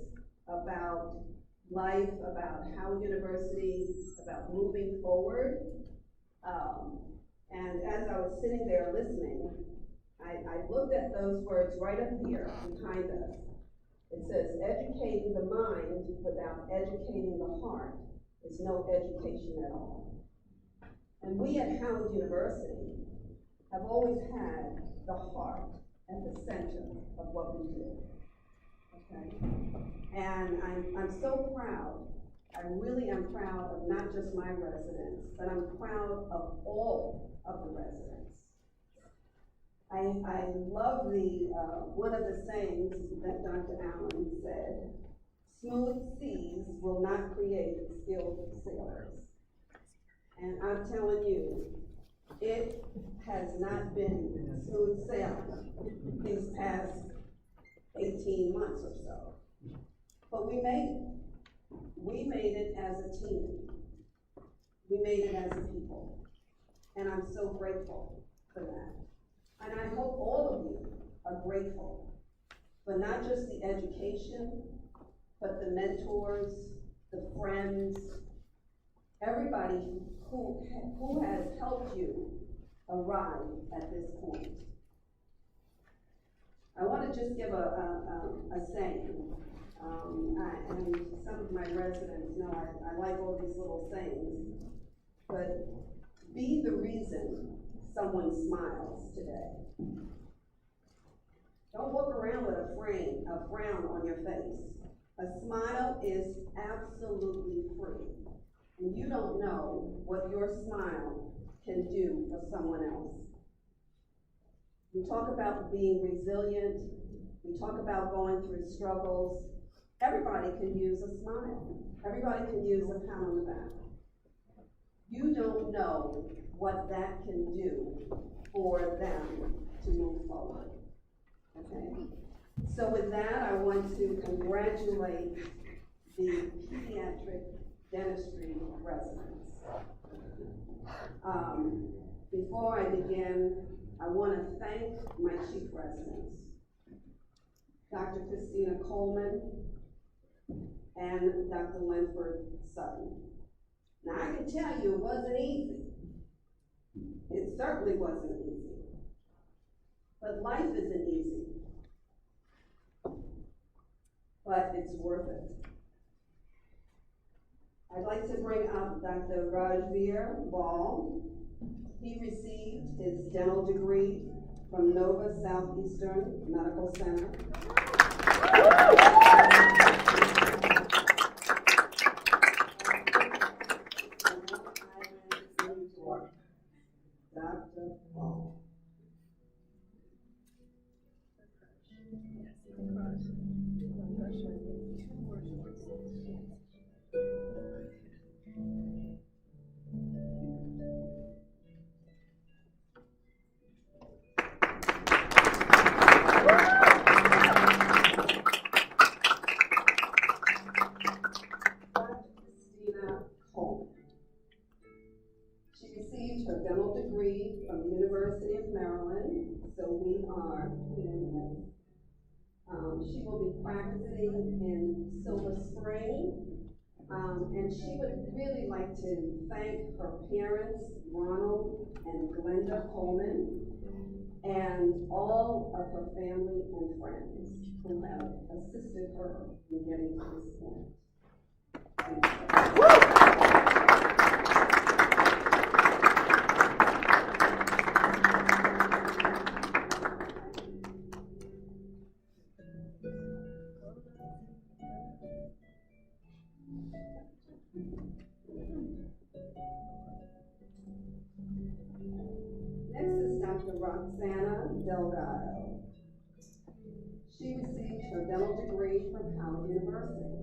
about life, about Howard University, about moving forward. And as I was sitting there listening, I looked at those words right up here behind us. It says, educating the mind without educating the heart is no education at all. And we at Howard University have always had the heart at the center of what we do, okay? And I'm so proud. I really am proud of not just my residents, but I'm proud of all of the residents. I love one of the sayings that Dr. Allen said, smooth seas will not create skilled sailors. And I'm telling you, it has not been smooth sailing these past 18 months or so. But we made it. We made it as a team. We made it as a people. And I'm so grateful for that. And I hope all of you are grateful for not just the education, but the mentors, the friends, everybody who has helped you arrive at this point. I want to just give a saying, and some of my residents know I like all these little sayings, but be the reason someone smiles today. Don't walk around with a frown on your face. A smile is absolutely free. and you don't know what your smile can do for someone else. We talk about being resilient. We talk about going through struggles. Everybody can use a smile. Everybody can use a pat on the back. You don't know what that can do for them to move forward. Okay? So with that, I want to congratulate the pediatric dentistry residents. Before I begin, I want to thank my chief residents, Dr. Christina Coleman and Dr. Linford Sutton. Now, I can tell you it wasn't easy. It certainly wasn't easy. But life isn't easy. But it's worth it. I'd like to bring up Dr. Rajveer Ball. He received his dental degree from Nova Southeastern Medical Center. Dr. Ball. Her dental degree from the University of Maryland, so we are unanimous. She will be practicing in Silver Spring, and she would really like to thank her parents, Ronald and Glenda Coleman, and all of her family and friends who have assisted her in getting to this point. Thank you. Next is Dr. Roxana Delgado. She received her dental degree from Howard University.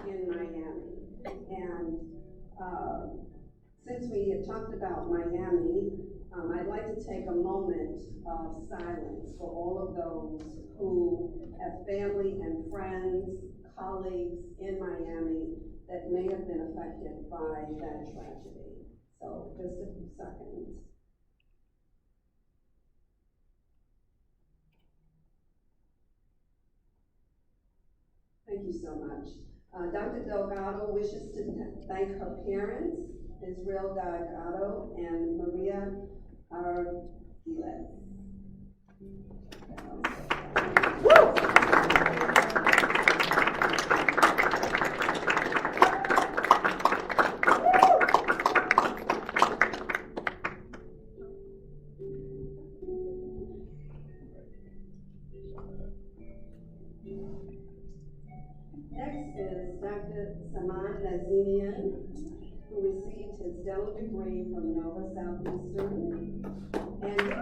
In Miami. And since we had talked about Miami, I'd like to take a moment of silence for all of those who have family and friends, colleagues in Miami that may have been affected by that tragedy. So just a few seconds. Thank you so much. Dr. Delgado wishes to thank her parents, Israel Delgado and Maria Arguelles. Next is Dr. Saman Nazemian, who received his dental degree from Nova Southeastern. And just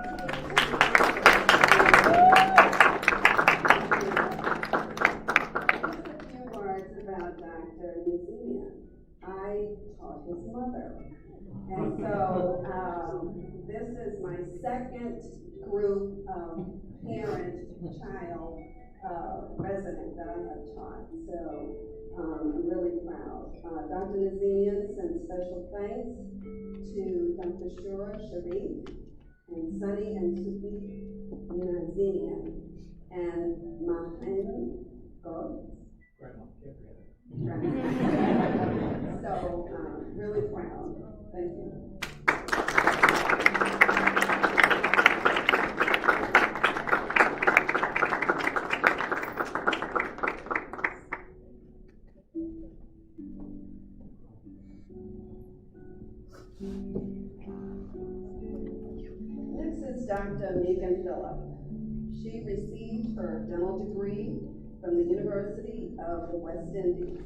a few words about Dr. Nazemian. I taught his mother. And so this is my second group of parent-child resident that I have taught, so I'm really proud. Dr. Nazemian sends special thanks to Dr. Shura Sharif and Sunny and Sufi Nazemian and Mahin God. So really proud. Thank you. Next is Dr. Megan Phillip. She received her dental degree from the University of the West Indies.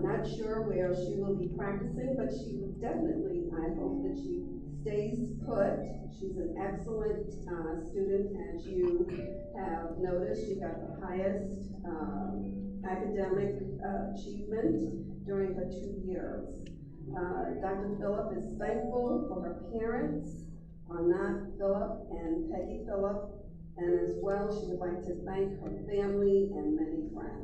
Not sure where she will be practicing, but she definitely, I hope that she stays put. She's an excellent student, as you have noticed. She got the highest academic achievement during her 2 years. Dr. Phillip is thankful for her parents, Arnott Phillip and Peggy Phillip, and as well she would like to thank her family and many friends.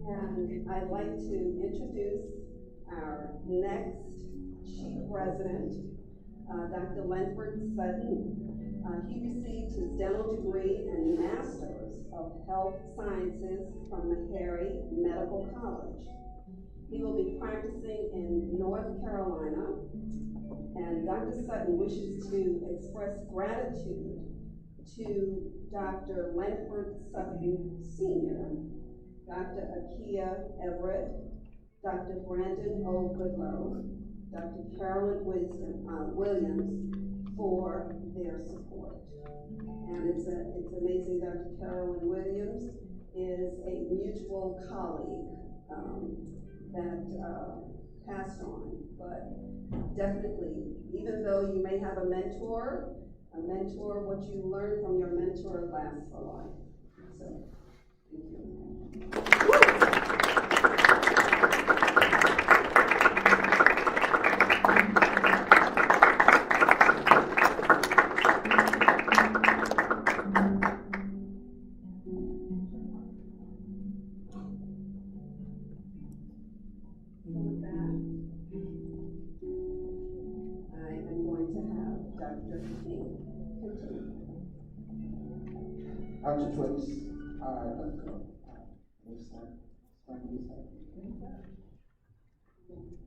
And I'd like to introduce our next chief resident, Dr. Lenford Sutton. He received his dental degree and Master's of Health Sciences from Meharry Medical College. He will be practicing in North Carolina, and Dr. Sutton wishes to express gratitude to Dr. Lenford Sutton Sr., Dr. Akia Everett, Dr. Brandon O. Goodlow, Dr. Carolyn Williams for their support. And it's amazing, Dr. Carolyn Williams is a mutual colleague that passed on, but definitely, even though you may have a mentor, what you learn from your mentor lasts for life. So, thank you. Dr. Twix,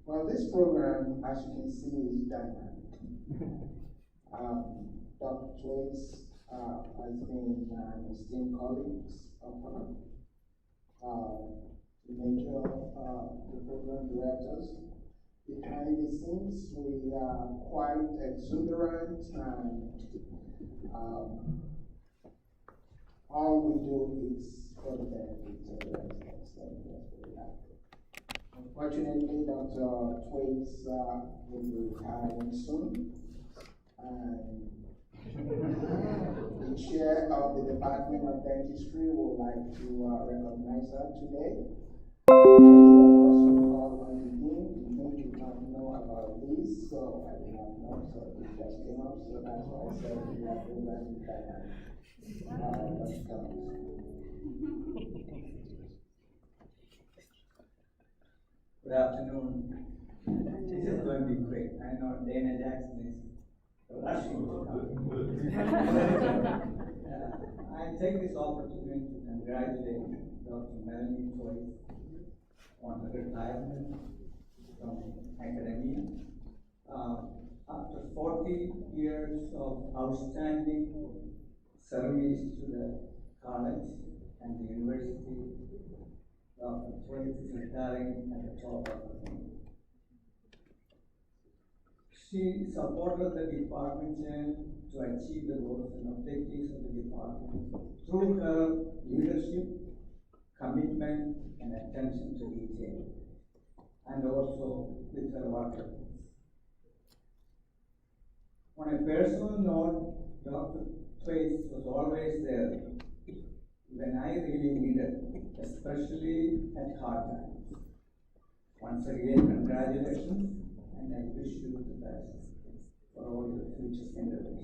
well, this program, as you can see, is dynamic. Dr. Twix has been an esteemed colleague of her, the major the program directors. Behind the scenes, we are quite exuberant, and all we do is for the benefit of the residents. Unfortunately, Dr. Twix will be retiring soon, and the chair of the Department of Dentistry would like to recognize her today. I also called on the dean. The dean did not know about this, so I did not know, so it just came up, so that's why I said we have to learn dynamic. Good afternoon. This is going to be quick. I know Dana Jackson is rushing to come. I take this opportunity to congratulate Dr. Melanie Twix on her retirement from academia. After 40 years of outstanding service to the college and the university, Dr. Twix is retiring at the top of her game. She supported the department chair to achieve the goals and objectives of the department through her leadership, commitment, and attention to detail, and also with her work ethics. On a personal note, Dr. Twix was always there when I really needed, especially at hard times. Once again, congratulations, and I wish you the best for all your future endeavors.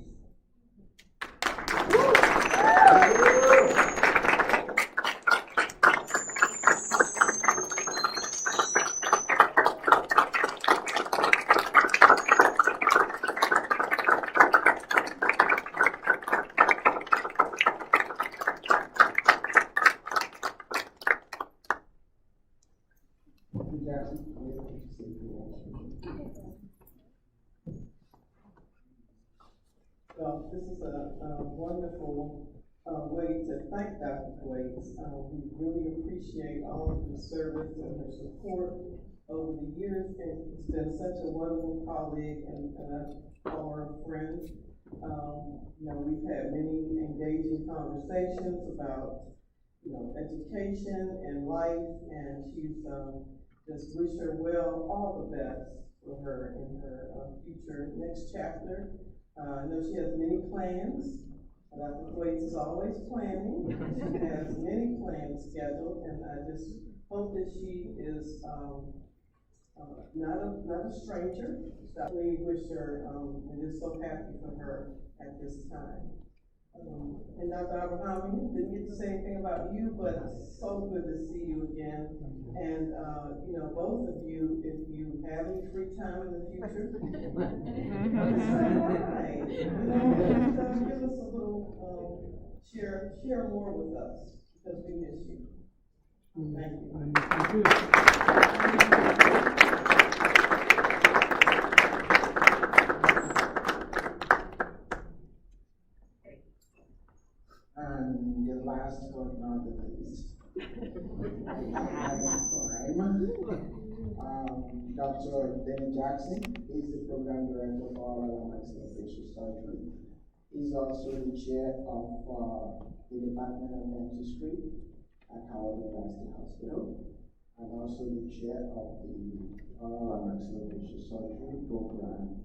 Well, this is a wonderful way to thank Dr. Thwaites. We really appreciate all of her service and her support over the years, and it's been such a wonderful colleague and our friend. We've had many engaging conversations about, education and life, and she's just wish her well, all the best for her in her future next chapter. I know she has many plans. Dr. Thwaites is always planning. She has many plans scheduled, and I just hope that she is not a stranger. So we wish her, we're just so happy for her at this time. And Dr. Abraham, didn't get to say anything about you, but it's so good to see you again. And, both of you, if you have any free time in the future, give us a little, share more with us, because we miss you. Thank you. Thank you. And the last but not the least, Dr. Danny Jackson is the program director for oral and maxillofacial surgery. He's also the chair of the Department of Dentistry at Howard University Hospital, and also the chair of the oral and maxillofacial surgery program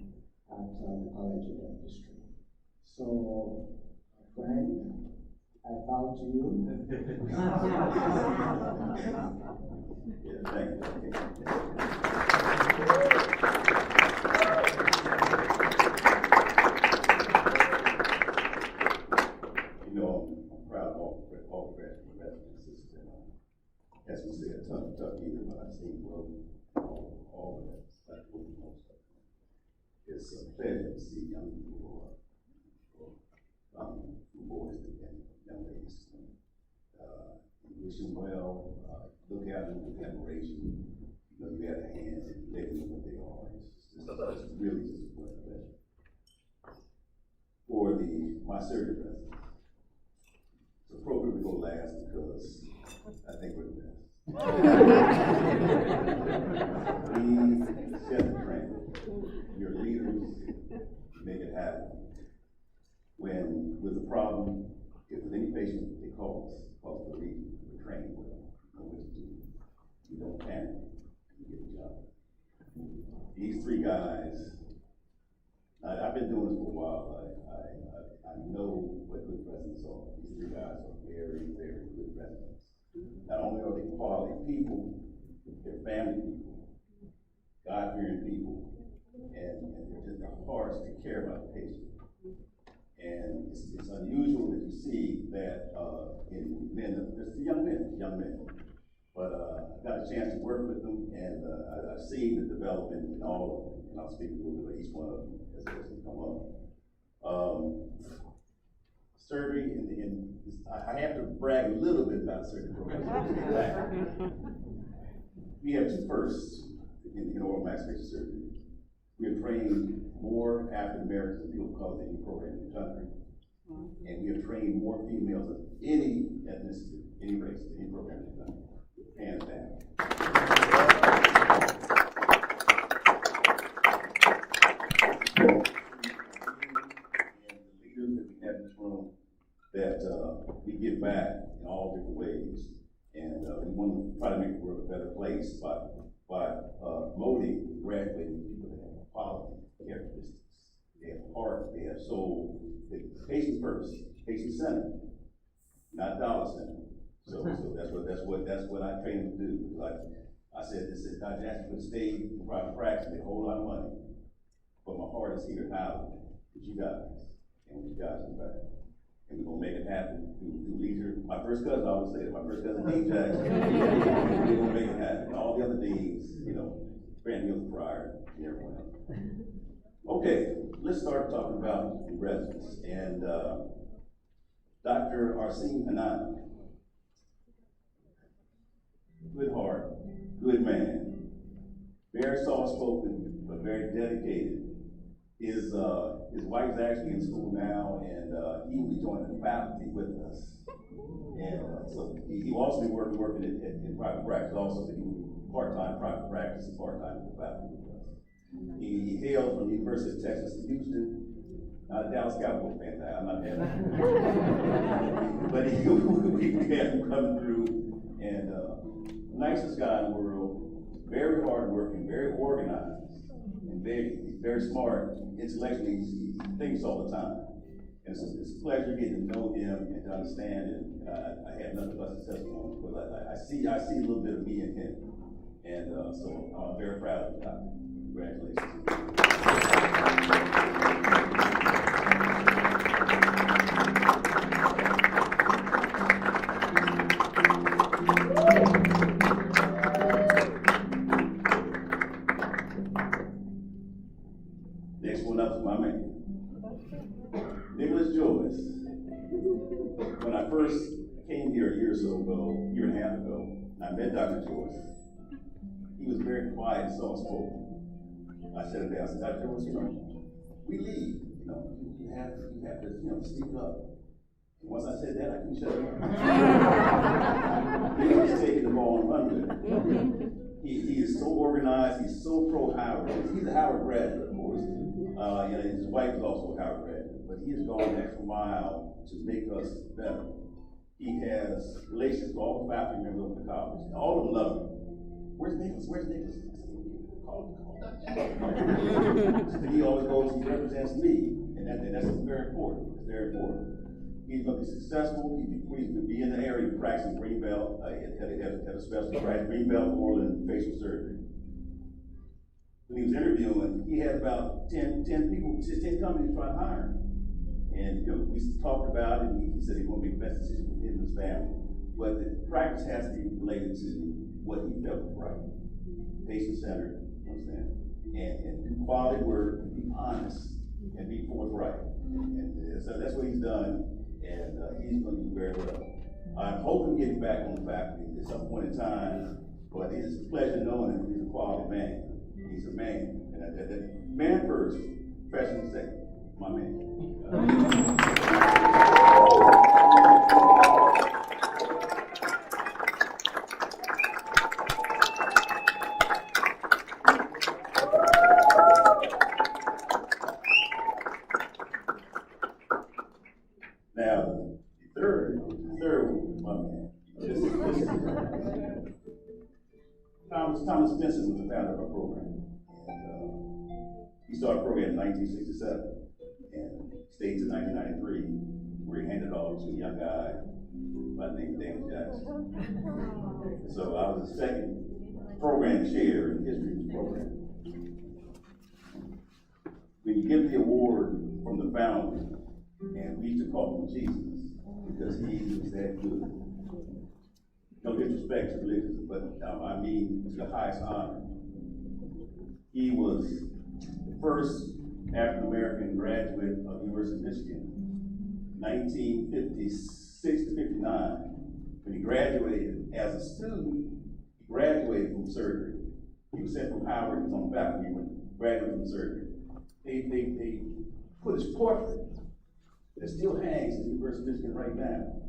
at the College of Dentistry. So, friend, I bow to you. Yeah, thank you. I'm proud of all the graduate residents. As we say, a tough year, but I've seen growth all of that. That's what most of it. It's a pleasure to see young people boys and young ladies. Wish them well. Look at them with admiration. You have a hand in letting them what they are. It's really just a pleasure. For my surgery residents, it's appropriate we go last because I think we're the best. We set the trend. Your leaders make it happen. When with a problem, if there's any patient they call us for a reason, we're trained well, we know what to do. You don't panic, you get the job. These three guys, I've been doing this for a while. I know what good presidents are. These three guys are very, very good presidents. Not only are they quality people, they're family people, God-fearing people, and their hearts to care about the patient. And it's unusual that you see that in men, just young men. But I got a chance to work with them, and I've seen the development in all of them, and I'll speak a little bit about each one of them as they come up. Surgery, I have to brag a little bit about surgery program. We have two firsts in oral maxillofacial surgery. We have trained more African Americans than people call any program in the country. And we have trained more females of any ethnicity, any race, any program in the country. Hands down. And the leaders that we have in this room, that we give back in all different ways. And we want to try to make the world a better place by molding, graduating people that have quality characteristics. They have heart, they have soul. Patient first, patient centered, not dollar centered. So that's what I train them to do. Like I said, Dr. Jackson could stay in private practice, make a whole lot of money, but my heart is here now with you guys and with you guys in the back. And we're gonna make it happen through leisure. My first cousin, I always say that, my first cousin, Dean Jackson, we're gonna make it happen. And all the other deans, Grant Hills Pryor, and everyone else. Okay, let's start talking about the residents. And Dr. Arsene Hanan, good heart, good man, very soft-spoken, but very dedicated. His wife is actually in school now, and he will be joining the faculty with us. And so he will also be working in private practice also, so he will be part-time private practice and part-time faculty with us. He hails from the University of Texas in Houston. Not a Dallas Cowboys fan, I'm not that. But we had him coming through, and nicest guy in the world, very hardworking, very organized, and very smart. Intellectually, he thinks all the time. And so it's a pleasure getting to know him and to understand him. I have nothing but success on him, because I see a little bit of me in him. And so I'm very proud of the doctor. Congratulations. Next one up is my man, When I first came here a year and a half ago, I met Dr. Joyce. He was very quiet and soft-spoken. I sat him down. I said, Dr. Joyce, we lead. You have to speak up. And once I said that, I couldn't shut up. He was taking the ball and running with it. He is so organized. He's so pro-Howard. He's a Howard graduate, of course. And his wife is also a Howard graduate. But he has gone the extra mile to make us better. He has relations with all the faculty members of the college. All of them love him. Where's Nicholas? Call Dr. He always goes, he represents me, and that's very important. It's very important. He's going to be successful. He's going to be in the area practicing Greenbelt at a specialty practice, Greenbelt, oral and facial surgery. When he was interviewing, he had about 10 companies trying to hire him. And we talked about it, and he said he wanted to make the best decision for him and his family. But the practice has to be related to what he felt was right. Patient-centered, understand? And do quality work, and be honest, and be forthright. And so that's what he's done, and he's going to do very well. I'm hoping to get him back on the faculty at some point in time, but it's a pleasure knowing him. He's a quality man. He's a man. And that man first, professional second. My man. Now, the third one, my man. This is Thomas Benson was the founder of our program. And he started the program in 1967. And stayed to 1993, where he handed it off to a young guy by the name of Daniel Jackson. So I was the second program chair in the history of the program. When you give the award from the founder, and we used to call him Jesus, because he was that good. No disrespect to religion, but I mean, it's the highest honor. He was the first African-American graduate of the University of Michigan, 1956 to 59. When he graduated as a student, he graduated from surgery. He was sent from Howard, he was on the faculty when he graduated from surgery. They put his portrait that still hangs in the University of Michigan right now.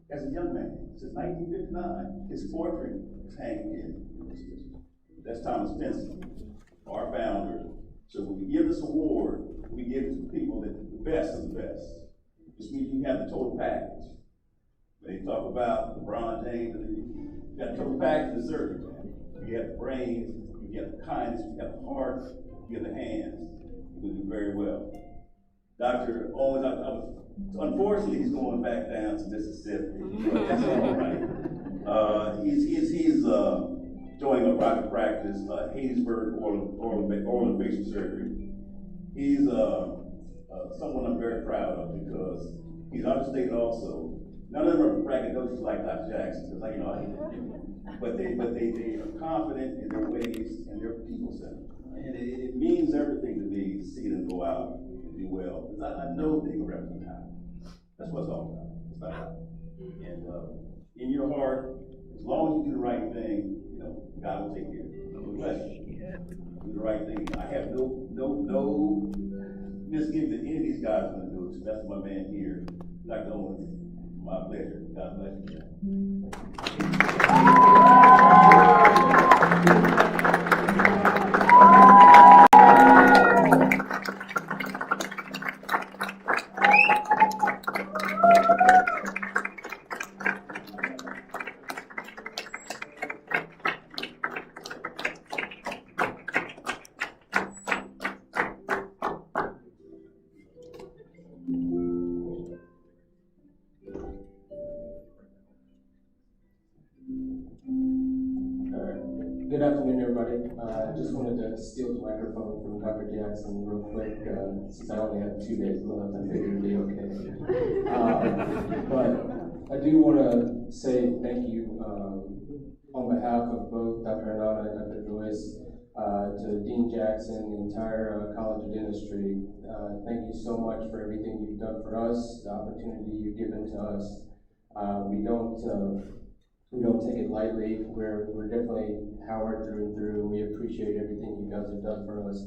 As a young man, since 1959, his portrait is hanging in the University of Michigan. That's Thomas Benson, our founder. So when we give this award, we give it to the people that the best of the best. Which means you have the total package. When they talk about LeBron James, you got the total package of surgery. You have the brains, you have the kindness, you have the heart, you have the hands. You will do very well. Dr. Owens, unfortunately, he's going back down to Mississippi. That's all right. He's joining a private practice, Hattiesburg oral and facial surgery. He's someone I'm very proud of because he's understated also. None of them are braggadocious like Dr. Jackson, because I hate him. But they are confident in their ways and they're people-centered. And it means everything to me to see them go out and do well. Because I know they can represent God. That's what it's all about. It's about God. And in your heart, as long as you do the right thing, God will take care of you. God bless you. Do the right thing. I have no misgivings that any of these guys are gonna do, especially my man here, Dr. Owens. My pleasure. God bless you. Good afternoon, everybody. I just wanted to steal the microphone from Dr. Jackson real quick, since I only have 2 days left. I figured it'd be okay. But I do want to say thank you on behalf of both Dr. Hernana and Dr. Joyce to Dean Jackson, the entire College of Dentistry. Thank you so much for everything you've done for us, the opportunity you've given to us. We don't take it lightly. We're definitely Howard through and through. We appreciate everything you guys have done for us.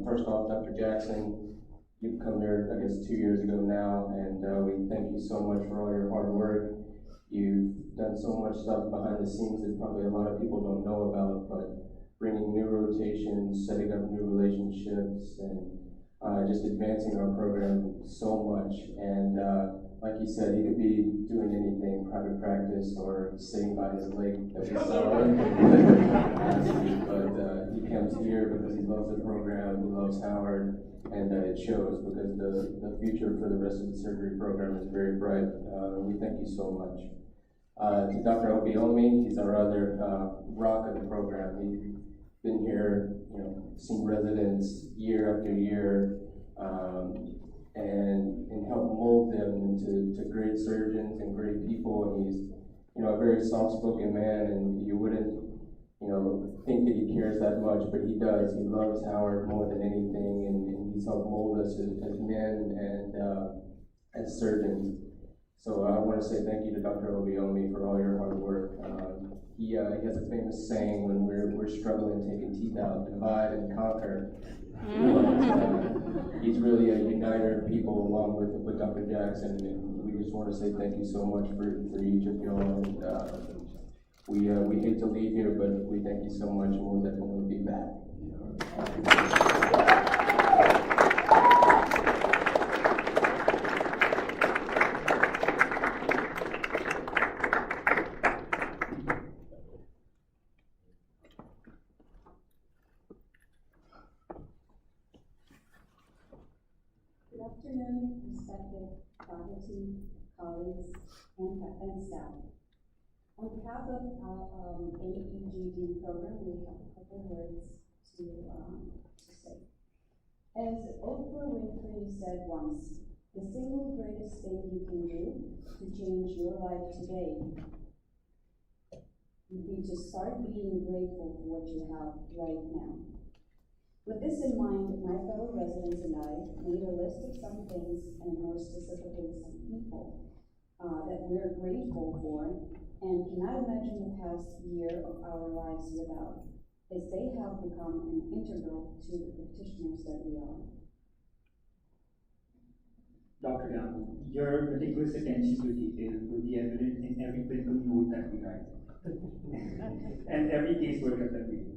First off, Dr. Jackson, you've come here, I guess, 2 years ago now, and we thank you so much for all your hard work. You've done so much stuff behind the scenes that probably a lot of people don't know about, but bringing new rotations, setting up new relationships, and just advancing our program so much. And like he said, he could be doing anything, private practice or sitting by his lake that we saw. But he comes here because he loves the program, he loves Howard, and it shows because the future for the rest of the surgery program is very bright. We thank you so much. To Dr. Obiomi, he's our other rock of the program. He's been here, seen residents year after year, and help mold them into great surgeons and great people. And he's, a very soft-spoken man, and you wouldn't, think that he cares that much, but he does. He loves Howard more than anything, and he's helped mold us as men and as surgeons. So I want to say thank you to Dr. Obiomi for all your hard work. He has a famous saying when we're struggling taking teeth out: divide and conquer. But he's really a uniter of people along with Dr. Jackson, and we just want to say thank you so much for each of y'all. And we hate to leave here, but we thank you so much, and we'll definitely be back. Good afternoon, respected faculty, colleagues, and staff. On behalf of our AEGD program, we have a couple words to say. As Oprah Winfrey said once, the single greatest thing you can do to change your life today would be to start being grateful for what you have right now. With this in mind, my fellow residents and I made a list of some things, and more specifically some people, that we're grateful for and cannot imagine the past year of our lives without, as they have become an integral to the practitioners that we are. Dr. Young, your meticulous attention to detail will be evident in every clinical note that we write and every casework that we do.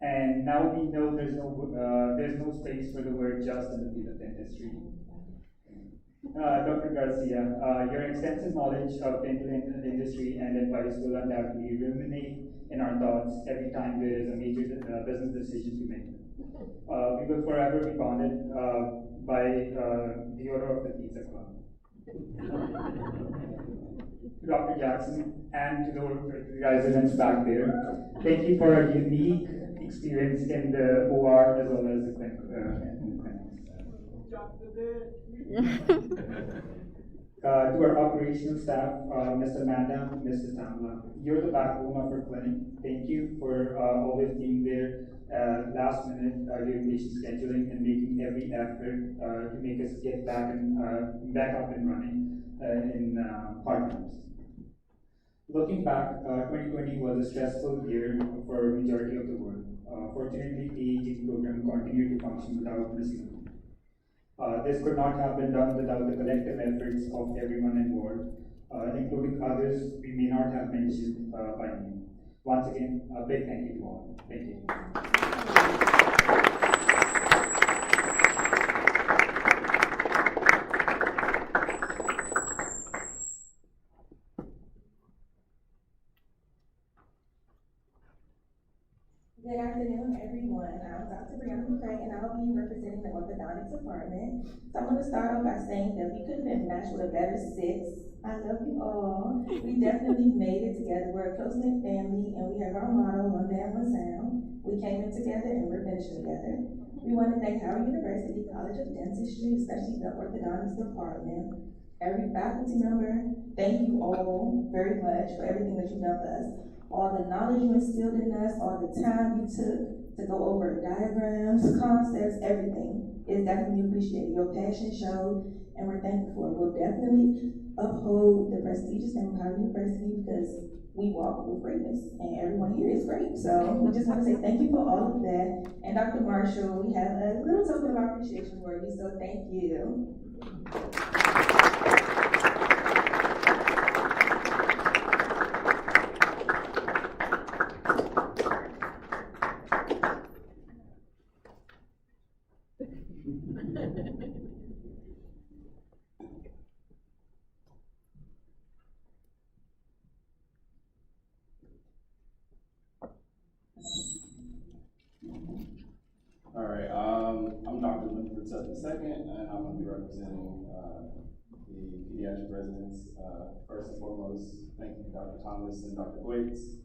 And now we know there's no space for the word just in the field of dentistry. Dr. Garcia, your extensive knowledge of dental industry and advice will undoubtedly ruminate in our thoughts every time there is a major business decision to make. We will forever be bonded by the order of the Pizza Club. To Dr. Jackson and to the residents back there, thank you for a unique experience in the OR as well as the clinic. To our operational staff, Mr. Manda, Mrs. Tamla, you're the backbone of our clinic. Thank you for always being there last minute during patient scheduling and making every effort to make us get back up and running in hard times. Looking back, 2020 was a stressful year for majority of the world. Fortunately, PEG program continued to function without missing. This could not have been done without the collective efforts of everyone involved, including others we may not have mentioned by name. Once again, a big thank you to all. Thank you. Good afternoon, everyone. I'm Dr. Brianna McCray, and I'll be representing the orthodontics department. So I'm going to start off by saying that we could have been matched with a better 6. I love you all. We definitely made it together. We're a close-knit family, and we have our motto, one band, one sound. We came in together, and we're finishing together. We want to thank Howard University College of Dentistry, especially the orthodontics department. Every faculty member, thank you all very much for everything that you've done for us. All the knowledge you instilled in us, all the time you took to go over diagrams, concepts, everything is definitely appreciated. Your passion showed, and we're thankful for it. We'll definitely uphold the prestigious name of Howard University because we walk with greatness, and everyone here is great. So we just want to say thank you for all of that. And Dr. Marshall, we have a little token of appreciation for you, so thank you. All right, I'm Dr. Linford Sutton II, and I'm going to be representing the pediatric residents. First and foremost, thank you, Dr. Thomas and Dr. Waits,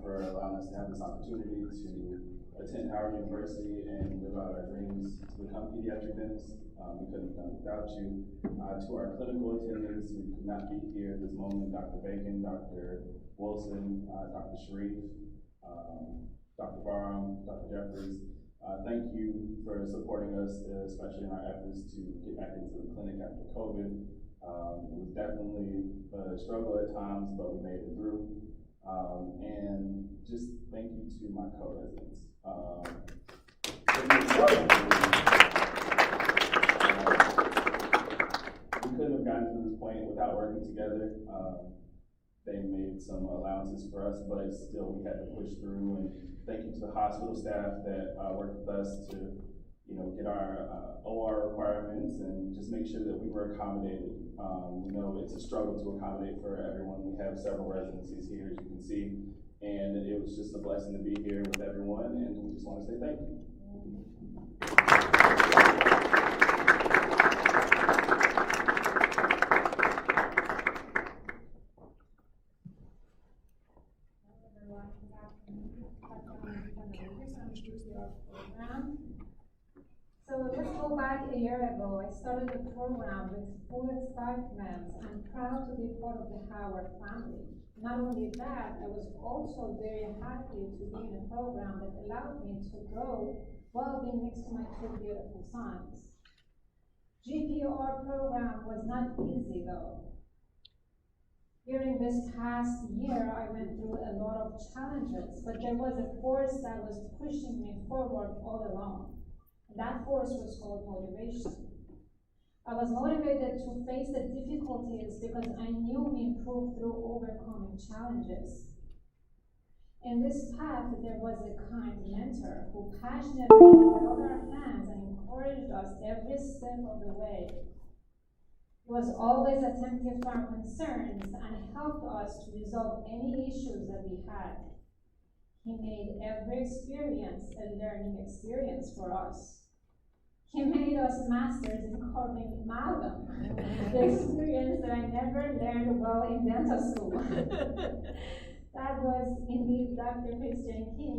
for allowing us to have this opportunity to attend Howard University and live out our dreams to become pediatric dentists. We couldn't have done it without you. To our clinical attendants, we could not be here at this moment, Dr. Bacon, Dr. Wilson, Dr. Sharif, Dr. Barham, Dr. Jeffries. Thank you for supporting us, especially in our efforts to get back into the clinic after COVID. It was definitely a struggle at times, but we made it through. And just thank you to my co-residents. We couldn't have gotten to this point without working together. They made some allowances for us, but still we had to push through. And thank you to the hospital staff that worked with us to, get our OR requirements and just make sure that we were accommodated. We know it's a struggle to accommodate for everyone. We have several residencies here, as you can see, and it was just a blessing to be here with everyone, and we just want to say thank you. So let's go back a year ago. I started the program with full excitement. I'm proud to be part of the Howard family. Not only that, I was also very happy to be in a program that allowed me to grow while being next to my 2 beautiful sons. GPR program was not easy though. During this past year, I went through a lot of challenges, but there was a force that was pushing me forward all along. That force was called motivation. I was motivated to face the difficulties because I knew we improved through overcoming challenges. In this path, there was a kind mentor who passionately held our hands and encouraged us every step of the way. He was always attentive to our concerns and helped us to resolve any issues that we had. He made every experience a learning experience for us. He made us masters in carving amalgam, the experience that I never learned well in dental school. That was indeed Dr. Christian King.